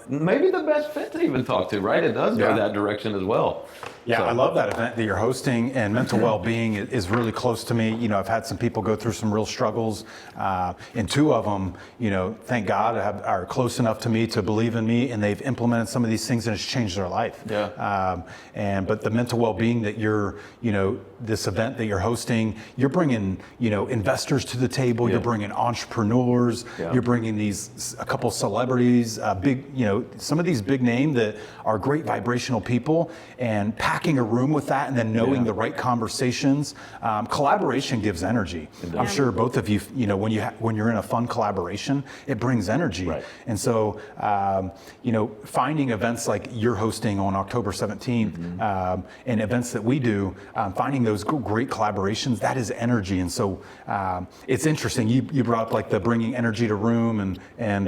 [SPEAKER 5] maybe the best fit to even talk to, right? It does go that direction as well.
[SPEAKER 4] Yeah,
[SPEAKER 5] So.
[SPEAKER 4] I love that event that you're hosting, and mental well-being is really close to me. I've had some people go through some real struggles, and two of them, thank God, are close enough to me to believe in me, and they've implemented some of these things, and it's changed their life.
[SPEAKER 5] Yeah.
[SPEAKER 4] But the mental well-being that you're, this event that you're hosting, you're bringing, investors to the table, you're bringing entrepreneurs, you're bringing a couple celebrities, big, some of these big name that are great vibrational people, and packing a room with that, and then knowing the right conversations. Collaboration gives energy. I'm sure both of you, when you're in a fun collaboration, it brings energy. Right. And so, finding events like you're hosting on October 17th, and events that we do, finding those great collaborations, that is energy. And so, it's interesting. You brought up like the bringing bringing energy to room, and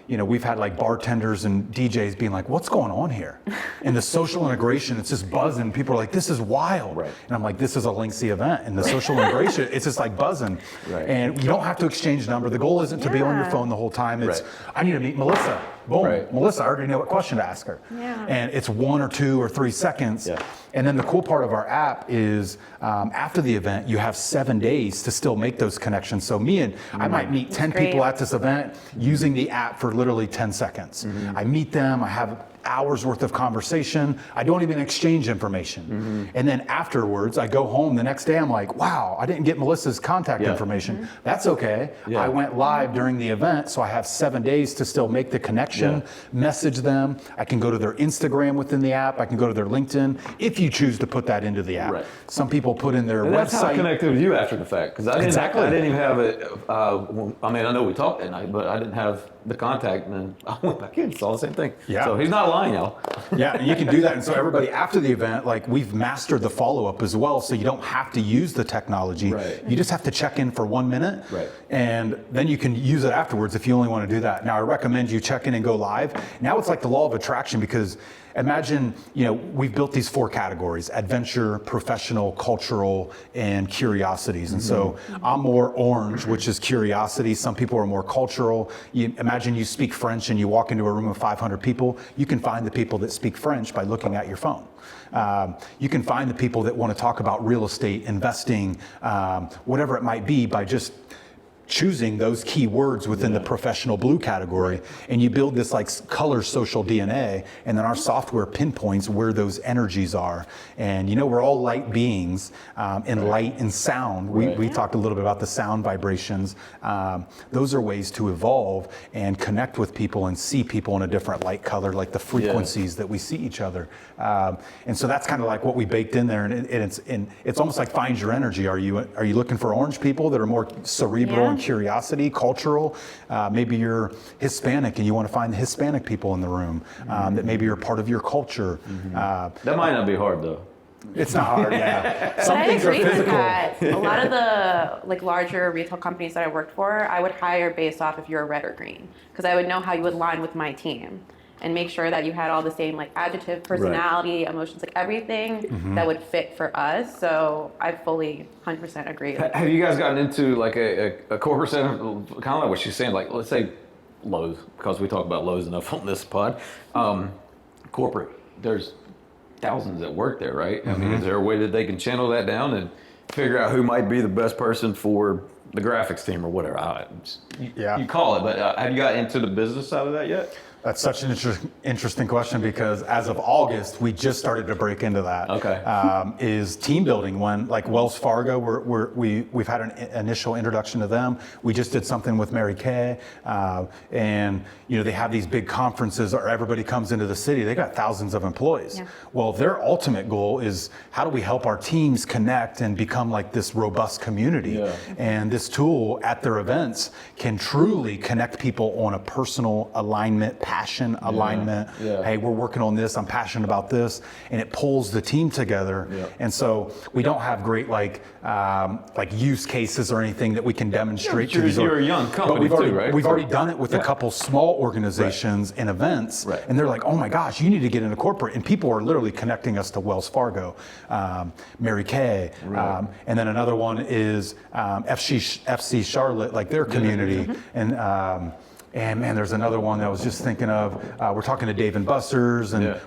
[SPEAKER 4] you know, we've had like bartenders and DJs being like, what's going on here? And the social integration, it's just buzzing. People are like, this is wild.
[SPEAKER 5] Right.
[SPEAKER 4] And I'm like, this is a Linxy event, and the social integration, it's just like buzzing.
[SPEAKER 5] Right.
[SPEAKER 4] And you don't have to exchange number. The goal isn't to be on your phone the whole time. It's,
[SPEAKER 5] Right.
[SPEAKER 4] I need to meet Melissa. Boom.
[SPEAKER 5] Right.
[SPEAKER 4] Melissa, I already know what question to ask her.
[SPEAKER 3] Yeah.
[SPEAKER 4] And it's 1 or 2 or 3 seconds.
[SPEAKER 5] Yeah.
[SPEAKER 4] And then the cool part of our app is after the event, you have 7 days to still make those connections. So I might meet 10
[SPEAKER 3] great.
[SPEAKER 4] people at this event using the app for literally 10 seconds. I meet them, I have hours worth of conversation. I don't even exchange information. And then afterwards, I go home the next day, I'm like, wow, I didn't get Melissa's contact information. That's okay.
[SPEAKER 5] Yeah.
[SPEAKER 4] I went live during the event, so I have 7 days to still make the connection, message them. I can go to their Instagram within the app. I can go to their LinkedIn if you choose to put that into the app.
[SPEAKER 5] Right.
[SPEAKER 4] Some people put in their
[SPEAKER 5] And that's how I
[SPEAKER 4] website.
[SPEAKER 5] connected with you after the fact, because I didn't even have it. I mean, I know we talked that night, but I didn't have the contact, and then I went back in, saw the same thing.
[SPEAKER 4] Yeah.
[SPEAKER 5] So he's not lying, y'all.
[SPEAKER 4] Yeah, and you can do that. And so everybody after the event, like we've mastered the follow-up as well, so you don't have to use the technology.
[SPEAKER 5] Right.
[SPEAKER 4] You just have to check in for 1 minute,
[SPEAKER 5] Right.
[SPEAKER 4] and then you can use it afterwards if you only want to do that. Now, I recommend you check in and go live. Now it's like the law of attraction, because imagine, you know, we've built these 4 categories: adventure, professional, cultural, and curiosities. And so I'm more orange, which is curiosity. Some people are more cultural. Imagine you speak French and you walk into a room of 500 people. You can find the people that speak French by looking at your phone. You can find the people that want to talk about real estate, investing, whatever it might be, by just choosing those key words within the professional blue category, and you build this like color social DNA, and then our software pinpoints where those energies are. And you know, we're all light beings, and light and sound. We talked a little bit about the sound vibrations. Those are ways to evolve and connect with people and see people in a different light color, like the frequencies that we see each other. And so that's kind of like what we baked in there, and it's almost like find your energy. Are you looking for orange people that are more cerebral and curiosity, cultural? Maybe you're Hispanic and you want to find the Hispanic people in the room that maybe are part of your culture.
[SPEAKER 5] That might not be hard, though.
[SPEAKER 4] It's not hard, yeah. Some
[SPEAKER 3] But I
[SPEAKER 4] things are
[SPEAKER 3] agree with
[SPEAKER 4] physical.
[SPEAKER 3] that. A lot of the like larger retail companies that I worked for, I would hire based off if you're red or green, because I would know how you would align with my team and make sure that you had all the same like adjective, personality, emotions, like everything that would fit for us. So I fully 100% agree.
[SPEAKER 5] Have you guys gotten into like a corporate center, kind of like what she's saying, like let's say Lowe's, because we talk about Lowe's enough on this pod. Corporate, there's thousands that work there, right? I mean, is there a way that they can channel that down and figure out who might be the best person for the graphics team or whatever? You call it, but have you got into the business side of that yet?
[SPEAKER 4] That's such an interesting question, because as of August, we just started to break into that.
[SPEAKER 5] Okay.
[SPEAKER 4] Is team building when, like Wells Fargo, we've had an initial introduction to them. We just did something with Mary Kay, and you know, they have these big conferences, or everybody comes into the city. They got thousands of employees.
[SPEAKER 3] Yeah.
[SPEAKER 4] Well, their ultimate goal is how do we help our teams connect and become like this robust community?
[SPEAKER 5] Yeah.
[SPEAKER 4] And this tool at their events can truly connect people on a personal alignment, passion alignment.
[SPEAKER 5] Yeah.
[SPEAKER 4] Hey, we're working on this. I'm passionate about this, and it pulls the team together.
[SPEAKER 5] Yeah.
[SPEAKER 4] And so we don't have great like use cases or anything that we can demonstrate to these.
[SPEAKER 5] You're a young company
[SPEAKER 4] but
[SPEAKER 5] too, right?
[SPEAKER 4] We've already done it with a couple small organizations and events, and they're like, oh my gosh, you need to get into corporate. And people are literally connecting us to Wells Fargo, Mary Kay, and then another one is FC Charlotte, like their community, and man, there's another one that I was just thinking of. We're talking to Dave & Buster's, and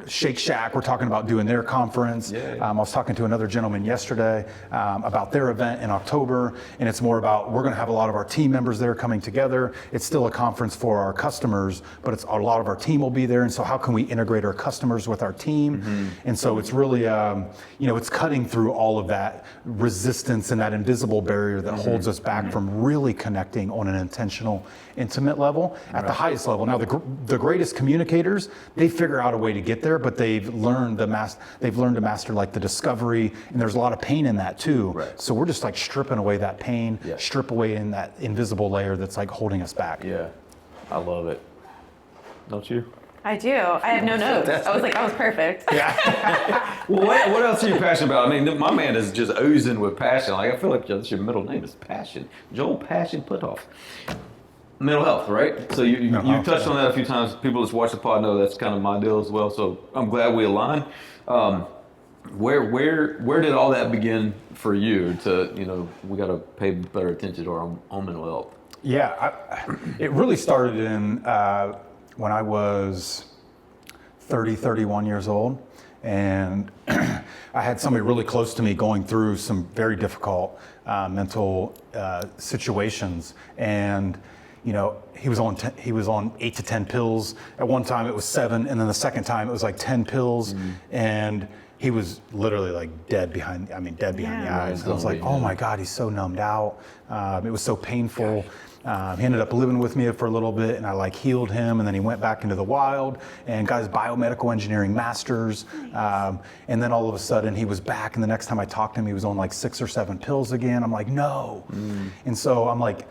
[SPEAKER 4] Shake Shack. We're talking about doing their conference. I was talking to another gentleman yesterday about their event in October, and it's more about, we're going to have a lot of our team members there coming together. It's still a conference for our customers, but it's a lot of our team will be there. And so how can we integrate our customers with our team? And so it's really, it's cutting through all of that resistance and that invisible barrier that holds us back from really connecting on an intentional, intimate level at the highest level. Now, the greatest communicators, they figure out a way to get there, but they've learned to master like the discovery, and there's a lot of pain in that too. So we're just like stripping away that pain, strip away in that invisible layer that's like holding us back.
[SPEAKER 5] Yeah, I love it. Don't you?
[SPEAKER 3] I do. I have no notes. I was like, that was perfect.
[SPEAKER 5] Well, what else are you passionate about? I mean, my man is just oozing with passion. Like, I feel like that's your middle name is Passion. Joel Passion Puthoff. Mental health, right? So you touched on that a few times. People that's watch the pod know that's kind of my deal as well. So I'm glad we align. Where did all that begin for you to, we got to pay better attention to our own mental health?
[SPEAKER 4] Yeah, it really started in when I was 31 years old. And I had somebody really close to me going through some very difficult mental situations. And he was on 8 to 10 pills. At one time it was 7, and then the second time it was like 10 pills, and he was literally like dead behind the eyes. And I was like, oh my God, he's so numbed out. It was so painful. He ended up living with me for a little bit, and I healed him, and then he went back into the wild and got his biomedical engineering master's. And then all of a sudden he was back, and the next time I talked to him, he was on like 6 or 7 pills again. I'm like, no. And so I'm like,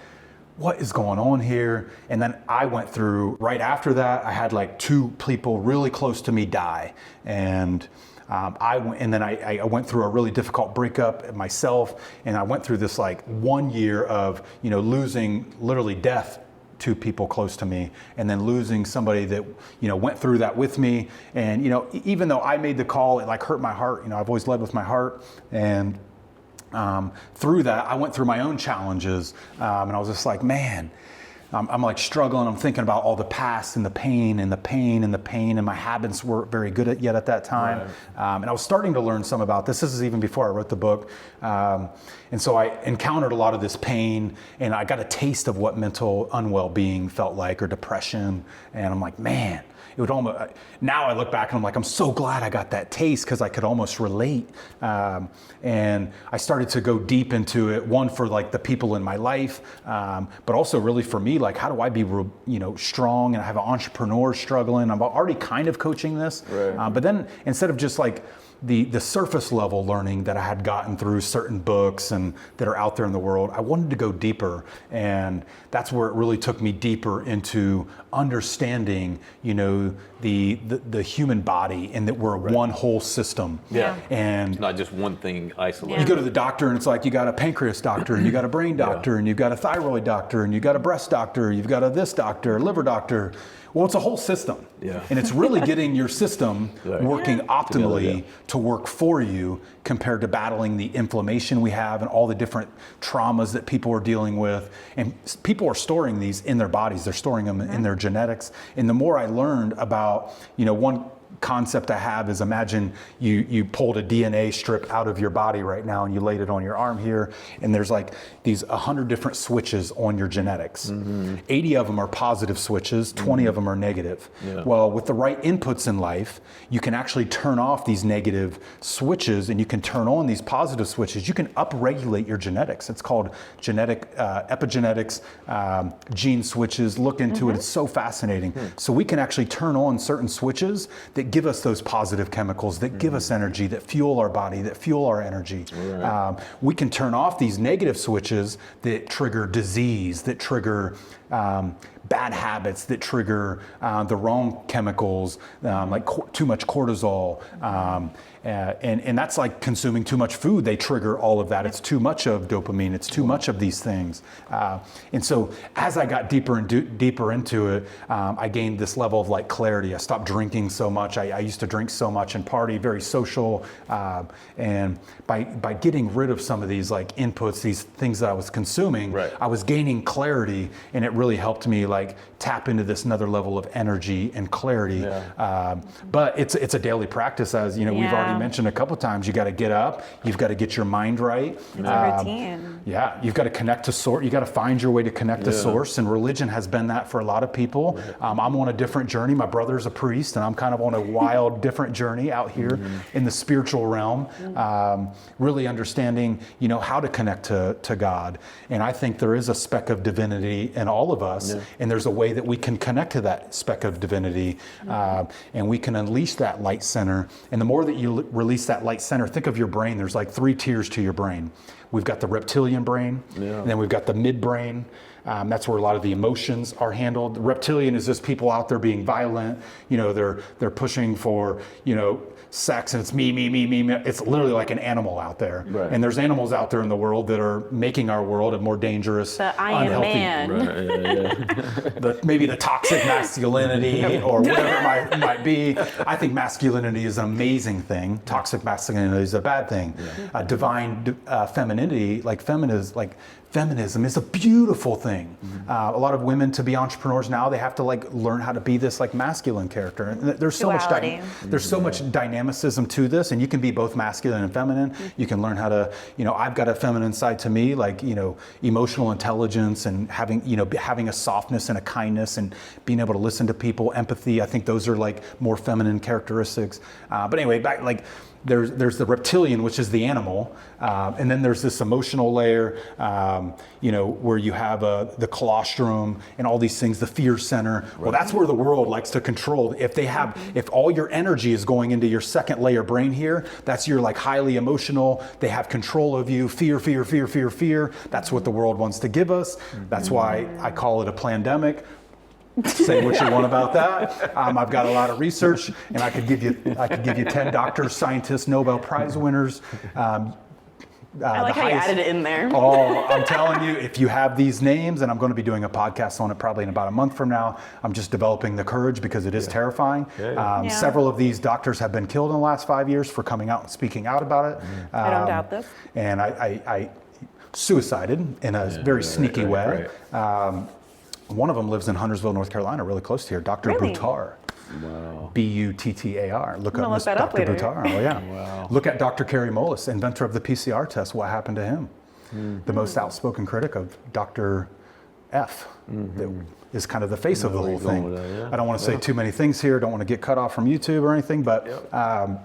[SPEAKER 4] what is going on here? And then I went through, right after that, I had like 2 people really close to me die. And I went through a really difficult breakup myself, and I went through this like 1 year of losing literally death to people close to me, and then losing somebody that went through that with me. And even though I made the call, it like hurt my heart. I've always led with my heart, and through that I went through my own challenges, and I was just like, man, I'm like struggling. I'm thinking about all the past and the pain and the pain and the pain, and my habits weren't very good yet at that time. Right. And I was starting to learn some about this. This is even before I wrote the book. And so I encountered a lot of this pain, and I got a taste of what mental unwell-being felt like, or depression. And I'm like, man, it would almost, now I look back and I'm like, I'm so glad I got that taste, because I could almost relate. And I started to go deep into it, one for like the people in my life, but also really for me, like, how do I be, strong? And I have an entrepreneur struggling. I'm already kind of coaching this, right. But then instead of just like the surface level learning that I had gotten through certain books and that are out there in the world, I wanted to go deeper. And that's where it really took me deeper into understanding, the human body, and that we're one whole system.
[SPEAKER 5] Yeah.
[SPEAKER 4] And
[SPEAKER 5] it's not just one thing isolated.
[SPEAKER 4] You go to the doctor and it's like, you got a pancreas doctor, and you got a brain doctor, and you've got a thyroid doctor, and you got a breast doctor, you've got a this doctor, a liver doctor. Well, it's a whole system. Yeah. And it's really getting your system working optimally to work for you, compared to battling the inflammation we have and all the different traumas that people are dealing with. And people are storing these in their bodies. They're storing them in their genetics. And the more I learned about, one concept I have is, imagine you pulled a DNA strip out of your body right now, and you laid it on your arm here, and there's like these 100 different switches on your genetics. 80 of them are positive switches, 20 of them are negative. Well, with the right inputs in life, you can actually turn off these negative switches, and you can turn on these positive switches. You can upregulate your genetics. It's called genetic epigenetics, gene switches. Look into it. It's so fascinating. So we can actually turn on certain switches that give us those positive chemicals, that give us energy, that fuel our body, that fuel our energy. Right. We can turn off these negative switches that trigger disease, that trigger bad habits, that trigger the wrong chemicals, like too much cortisol. And that's like consuming too much food. They trigger all of that. It's too much of dopamine. It's too much of these things. And so as I got deeper and deeper into it, I gained this level of like clarity. I stopped drinking so much. I used to drink so much and party, very social. And by getting rid of some of these like inputs, these things that I was consuming, I was gaining clarity, and it really helped me like tap into this another level of energy and clarity. But it's a daily practice, as we've already mentioned a couple times. You got to get up, you've got to get your mind right.
[SPEAKER 3] It's a routine.
[SPEAKER 4] Yeah, you've got to connect to source. You got to find your way to connect to source, and religion has been that for a lot of people. I'm on a different journey. My brother's a priest, and I'm kind of on a wild, different journey out here in the spiritual realm, really understanding, how to connect to God. And I think there is a speck of divinity in all all of us, and there's a way that we can connect to that speck of divinity, and we can unleash that light center. And the more that you release that light center, think of your brain. There's like 3 tiers to your brain. We've got the reptilian brain, and then we've got the midbrain. That's where a lot of the emotions are handled. The reptilian is just people out there being violent. You know, they're pushing for, you know, sex, and it's me. It's literally like an animal out there. Right. And there's animals out there in the world that are making our world a more dangerous,
[SPEAKER 3] the I am
[SPEAKER 4] man. Maybe the toxic masculinity or whatever it might be. I think masculinity is an amazing thing. Toxic masculinity is a bad thing. Divine femininity, feminism is a beautiful thing. A lot of women, to be entrepreneurs now, they have to like learn how to be this like masculine character. And there's so much dynamicism to this, and you can be both masculine and feminine. You can learn how to, you know, I've got a feminine side to me, like, you know, emotional intelligence and having a softness and a kindness and being able to listen to people, empathy. I think those are like more feminine characteristics. But anyway, back like. There's the reptilian, which is the animal, and then there's this emotional layer, you know, where you have the colostrum and all these things, the fear center. Right. Well, that's where the world likes to control. If all your energy is going into your second layer brain here, that's your like highly emotional. They have control of you. Fear. That's what the world wants to give us. That's why I call it a plandemic. Say what you want about that. I've got a lot of research, and I could give you 10 doctors, scientists, Nobel Prize winners.
[SPEAKER 3] I like how you added it in there.
[SPEAKER 4] Oh, I'm telling you, if you have these names, and I'm going to be doing a podcast on it probably in about a month from now. I'm just developing the courage because it is terrifying. Several of these doctors have been killed in the last 5 years for coming out and speaking out about it.
[SPEAKER 3] I don't doubt this.
[SPEAKER 4] And I suicided in a very sneaky way. One of them lives in Huntersville, North Carolina, really close to here, Dr. Buttar. Wow. Buttar. Look up Dr. Buttar. Oh, yeah. Wow. Look at Dr. Kerry Mullis, inventor of the PCR test. What happened to him? The most outspoken critic of Dr. F. That is kind of the face of the whole thing. I don't want to say too many things here. Don't want to get cut off from YouTube or anything, but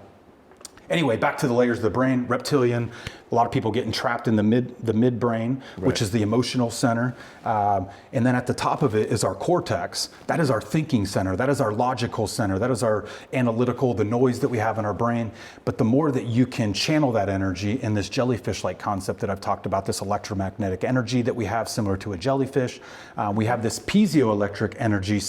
[SPEAKER 4] anyway, back to the layers of the brain. Reptilian, a lot of people getting trapped in the midbrain, which is the emotional center. And then at the top of it is our cortex. That is our thinking center. That is our logical center. That is our analytical, the noise that we have in our brain. But the more that you can channel that energy in this jellyfish-like concept that I've talked about, this electromagnetic energy that we have similar to a jellyfish. We have this piezoelectric energy.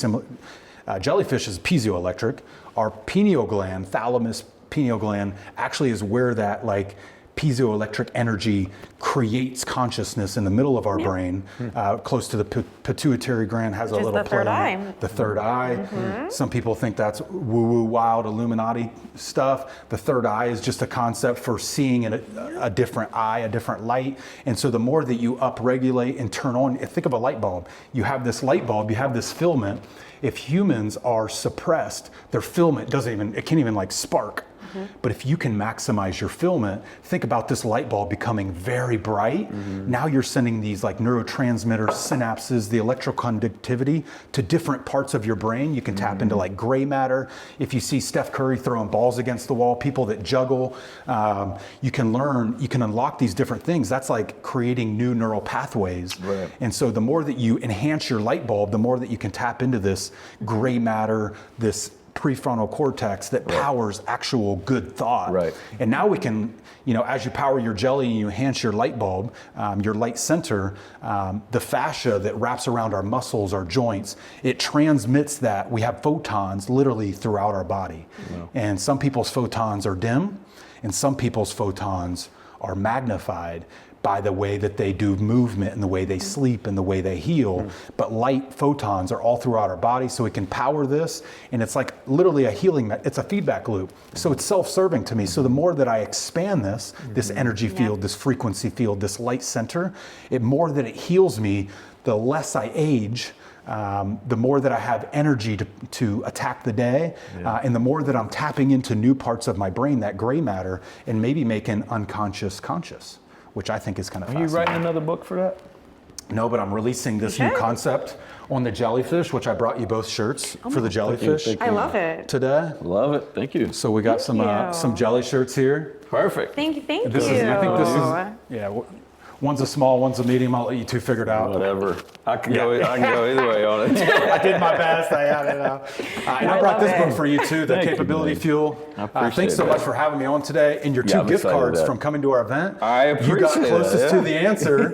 [SPEAKER 4] Jellyfish is piezoelectric. Our pineal gland, thalamus pineal gland, actually is where that like piezoelectric energy creates consciousness in the middle of our brain, close to the pituitary gland, has a little
[SPEAKER 3] the third eye.
[SPEAKER 4] The third eye. Some people think that's woo-woo, wild Illuminati stuff. The third eye is just a concept for seeing in a different eye, a different light. And so the more that you upregulate and turn on, think of a light bulb. You have this light bulb, you have this filament. If humans are suppressed, their filament it can't even like spark. But if you can maximize your filament, think about this light bulb becoming very bright. Now you're sending these like neurotransmitters, synapses, the electroconductivity to different parts of your brain. You can tap into like gray matter. If you see Steph Curry throwing balls against the wall, people that juggle, you can unlock these different things. That's like creating new neural pathways. Right. And so the more that you enhance your light bulb, the more that you can tap into this gray matter, this prefrontal cortex that powers actual good thought. Right. And now we can, as you power your jelly and you enhance your light bulb, your light center, the fascia that wraps around our muscles, our joints, it transmits that. We have photons literally throughout our body. Wow. And some people's photons are dim and some people's photons are magnified by the way that they do movement and the way they sleep and the way they heal. But light photons are all throughout our body, so we can power this, and it's like literally a healing, it's a feedback loop. So it's self-serving to me. So the more that I expand this energy field, this frequency field, this light center, the more that it heals me, the less I age, the more that I have energy to attack the day, and the more that I'm tapping into new parts of my brain, that gray matter, and maybe making unconscious conscious, which I think is kind of fascinating.
[SPEAKER 5] Are you writing another book for that?
[SPEAKER 4] No, but I'm releasing this new concept on the jellyfish, which I brought you both shirts for the jellyfish.
[SPEAKER 5] Thank you.
[SPEAKER 3] I love it.
[SPEAKER 4] Today.
[SPEAKER 5] Love it. Thank you.
[SPEAKER 4] So we got some jelly shirts here.
[SPEAKER 5] Perfect.
[SPEAKER 3] Thank you.
[SPEAKER 4] I think this is One's a small, one's a medium. I'll let you two figure it out.
[SPEAKER 5] Whatever. I can go either way on it.
[SPEAKER 4] I did my best. I had it out. And I brought this book for you too, The Capability Fuel. Thanks so much for having me on today. And your 2 gift cards from coming to our event.
[SPEAKER 5] I appreciate
[SPEAKER 4] You got closest
[SPEAKER 5] that,
[SPEAKER 4] to the answer.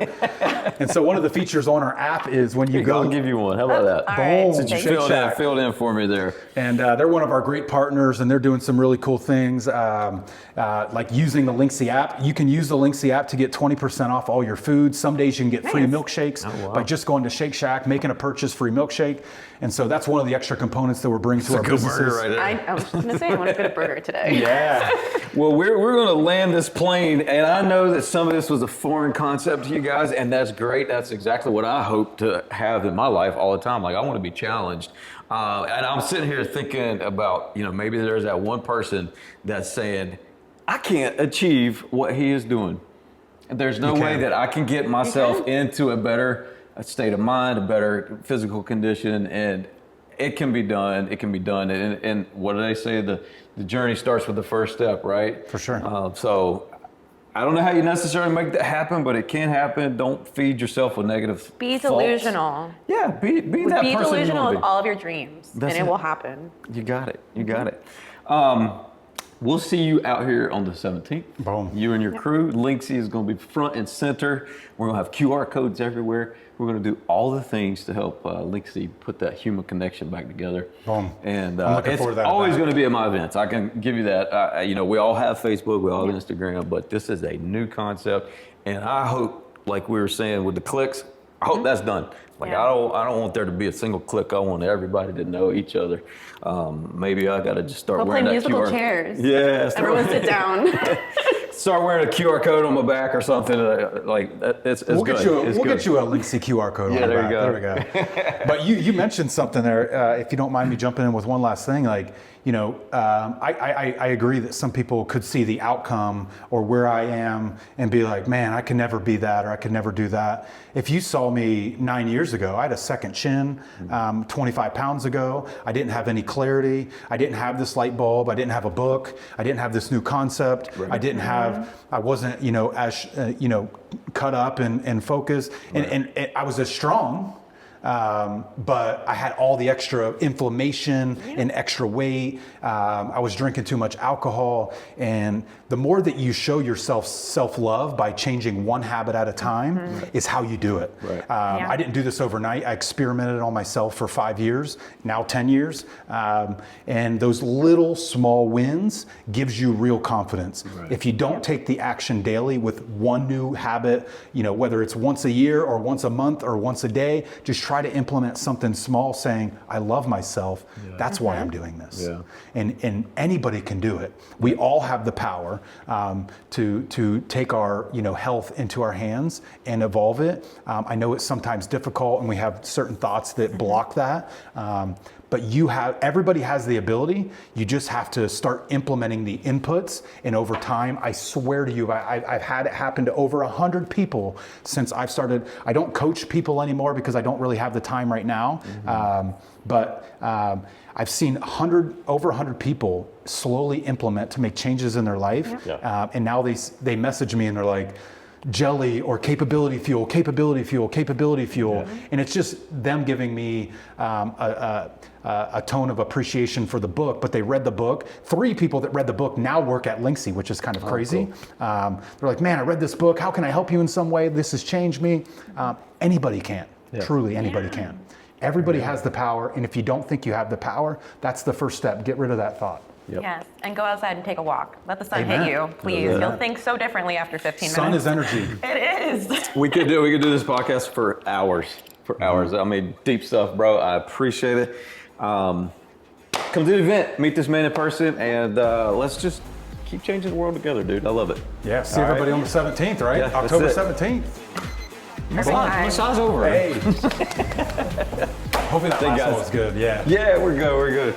[SPEAKER 4] And so one of the features on our app is when you go.
[SPEAKER 5] I'll give you one. How about that?
[SPEAKER 3] All right.
[SPEAKER 5] Since you filled in for me there.
[SPEAKER 4] And they're one of our great partners, and they're doing some really cool things, like using the Linxy app. You can use the Linxy app to get 20% off all your food. Some days you can get free milkshakes by just going to Shake Shack, making a purchase, free milkshake. And so that's one of the extra components that we're bringing to our businesses.
[SPEAKER 5] Right there.
[SPEAKER 3] I was just going to say, I want to get a burger today.
[SPEAKER 4] Yeah.
[SPEAKER 5] Well, we're going to land this plane, and I know that some of this was a foreign concept to you guys, and that's great. That's exactly what I hope to have in my life all the time. Like, I want to be challenged. And I'm sitting here thinking about, maybe there's that one person that's saying, I can't achieve what he is doing. There's no way that I can get myself into a better state of mind, a better physical condition, and it can be done. It can be done. And what do they say? The journey starts with the first step, right?
[SPEAKER 4] For sure.
[SPEAKER 5] So I don't know how you necessarily make that happen, but it can happen. Don't feed yourself with negative
[SPEAKER 3] Be
[SPEAKER 5] thoughts.
[SPEAKER 3] delusional.
[SPEAKER 5] Yeah, be that
[SPEAKER 3] Be
[SPEAKER 5] person you
[SPEAKER 3] delusional
[SPEAKER 5] wanna
[SPEAKER 3] with all of your dreams,
[SPEAKER 5] That's
[SPEAKER 3] and it
[SPEAKER 5] it.
[SPEAKER 3] will happen.
[SPEAKER 5] You got it. You got it. We'll see you out here on the 17th.
[SPEAKER 4] Boom.
[SPEAKER 5] You and your crew. Linxy is going to be front and center. We're going to have QR codes everywhere. We're going to do all the things to help Linxy put that human connection back together.
[SPEAKER 4] Boom.
[SPEAKER 5] And
[SPEAKER 4] I'm looking forward to that
[SPEAKER 5] always
[SPEAKER 4] event.
[SPEAKER 5] going to be at my events. I can give you that. We all have Facebook, we all have Instagram, but this is a new concept. And I hope, like we were saying with the clicks, I hope that's done. I don't want there to be a single click. I want everybody to know each other. Maybe I got to just start wearing that
[SPEAKER 3] musical
[SPEAKER 5] QR.
[SPEAKER 3] chairs.
[SPEAKER 5] Yeah.
[SPEAKER 3] Everyone sit down.
[SPEAKER 5] Start wearing a QR code on my back or something like that. It's
[SPEAKER 4] We'll
[SPEAKER 5] good.
[SPEAKER 4] get you a Linxy QR code.
[SPEAKER 5] Yeah,
[SPEAKER 4] on the
[SPEAKER 5] there
[SPEAKER 4] back.
[SPEAKER 5] you go.
[SPEAKER 4] There we go. But you mentioned something there. If you don't mind me jumping in with one last thing, I agree that some people could see the outcome or where I am and be like, man, I can never be that, or I could never do that. If you saw me 9 years ago, I had a second chin. 25 pounds ago, I didn't have any clarity. I didn't have this light bulb. I didn't have a book. I didn't have this new concept. Right. I wasn't, as cut up and focused. Right. And I was as strong. But I had all the extra inflammation and extra weight. I was drinking too much alcohol. And the more that you show yourself self-love by changing one habit at a time is how you do it. Right. I didn't do this overnight. I experimented on myself for 5 years, now 10 years. And those little small wins gives you real confidence. Right. If you don't take the action daily with one new habit, whether it's once a year or once a month or once a day, just try to implement something small saying, I love myself. Yeah. That's why I'm doing this. Yeah. And anybody can do it. We all have the power to take our health into our hands and evolve it. I know it's sometimes difficult and we have certain thoughts that block that. But everybody has the ability. You just have to start implementing the inputs. And over time, I swear to you, I've had it happen to over 100 people since I've started. I don't coach people anymore because I don't really have the time right now. But I've seen over 100 people slowly implement to make changes in their life. Yeah. And now they message me and they're like, jelly or capability fuel. Yeah. And it's just them giving me a tone of appreciation for the book, but they read the book. 3 people that read the book now work at Linxy, which is kind of crazy. Cool. They're like, man, I read this book. How can I help you in some way? This has changed me. Anybody can. Yeah. Truly, anybody can. Everybody has the power, and if you don't think you have the power, that's the first step. Get rid of that thought.
[SPEAKER 3] Yep. Yes, and go outside and take a walk. Let the sun hit you, please. You'll think so differently after 15 minutes.
[SPEAKER 4] Sun is energy.
[SPEAKER 3] It is.
[SPEAKER 5] We could do this podcast for hours. I mean, deep stuff, bro. I appreciate it. Come to the event, meet this man in person, and let's just keep changing the world together, dude. I love it.
[SPEAKER 4] Yeah, see everybody on the 17th, right?
[SPEAKER 5] Yeah,
[SPEAKER 4] October 17th.
[SPEAKER 5] Massage over.
[SPEAKER 4] Hey. Hopefully that last one was good. Yeah.
[SPEAKER 5] Yeah, we're good.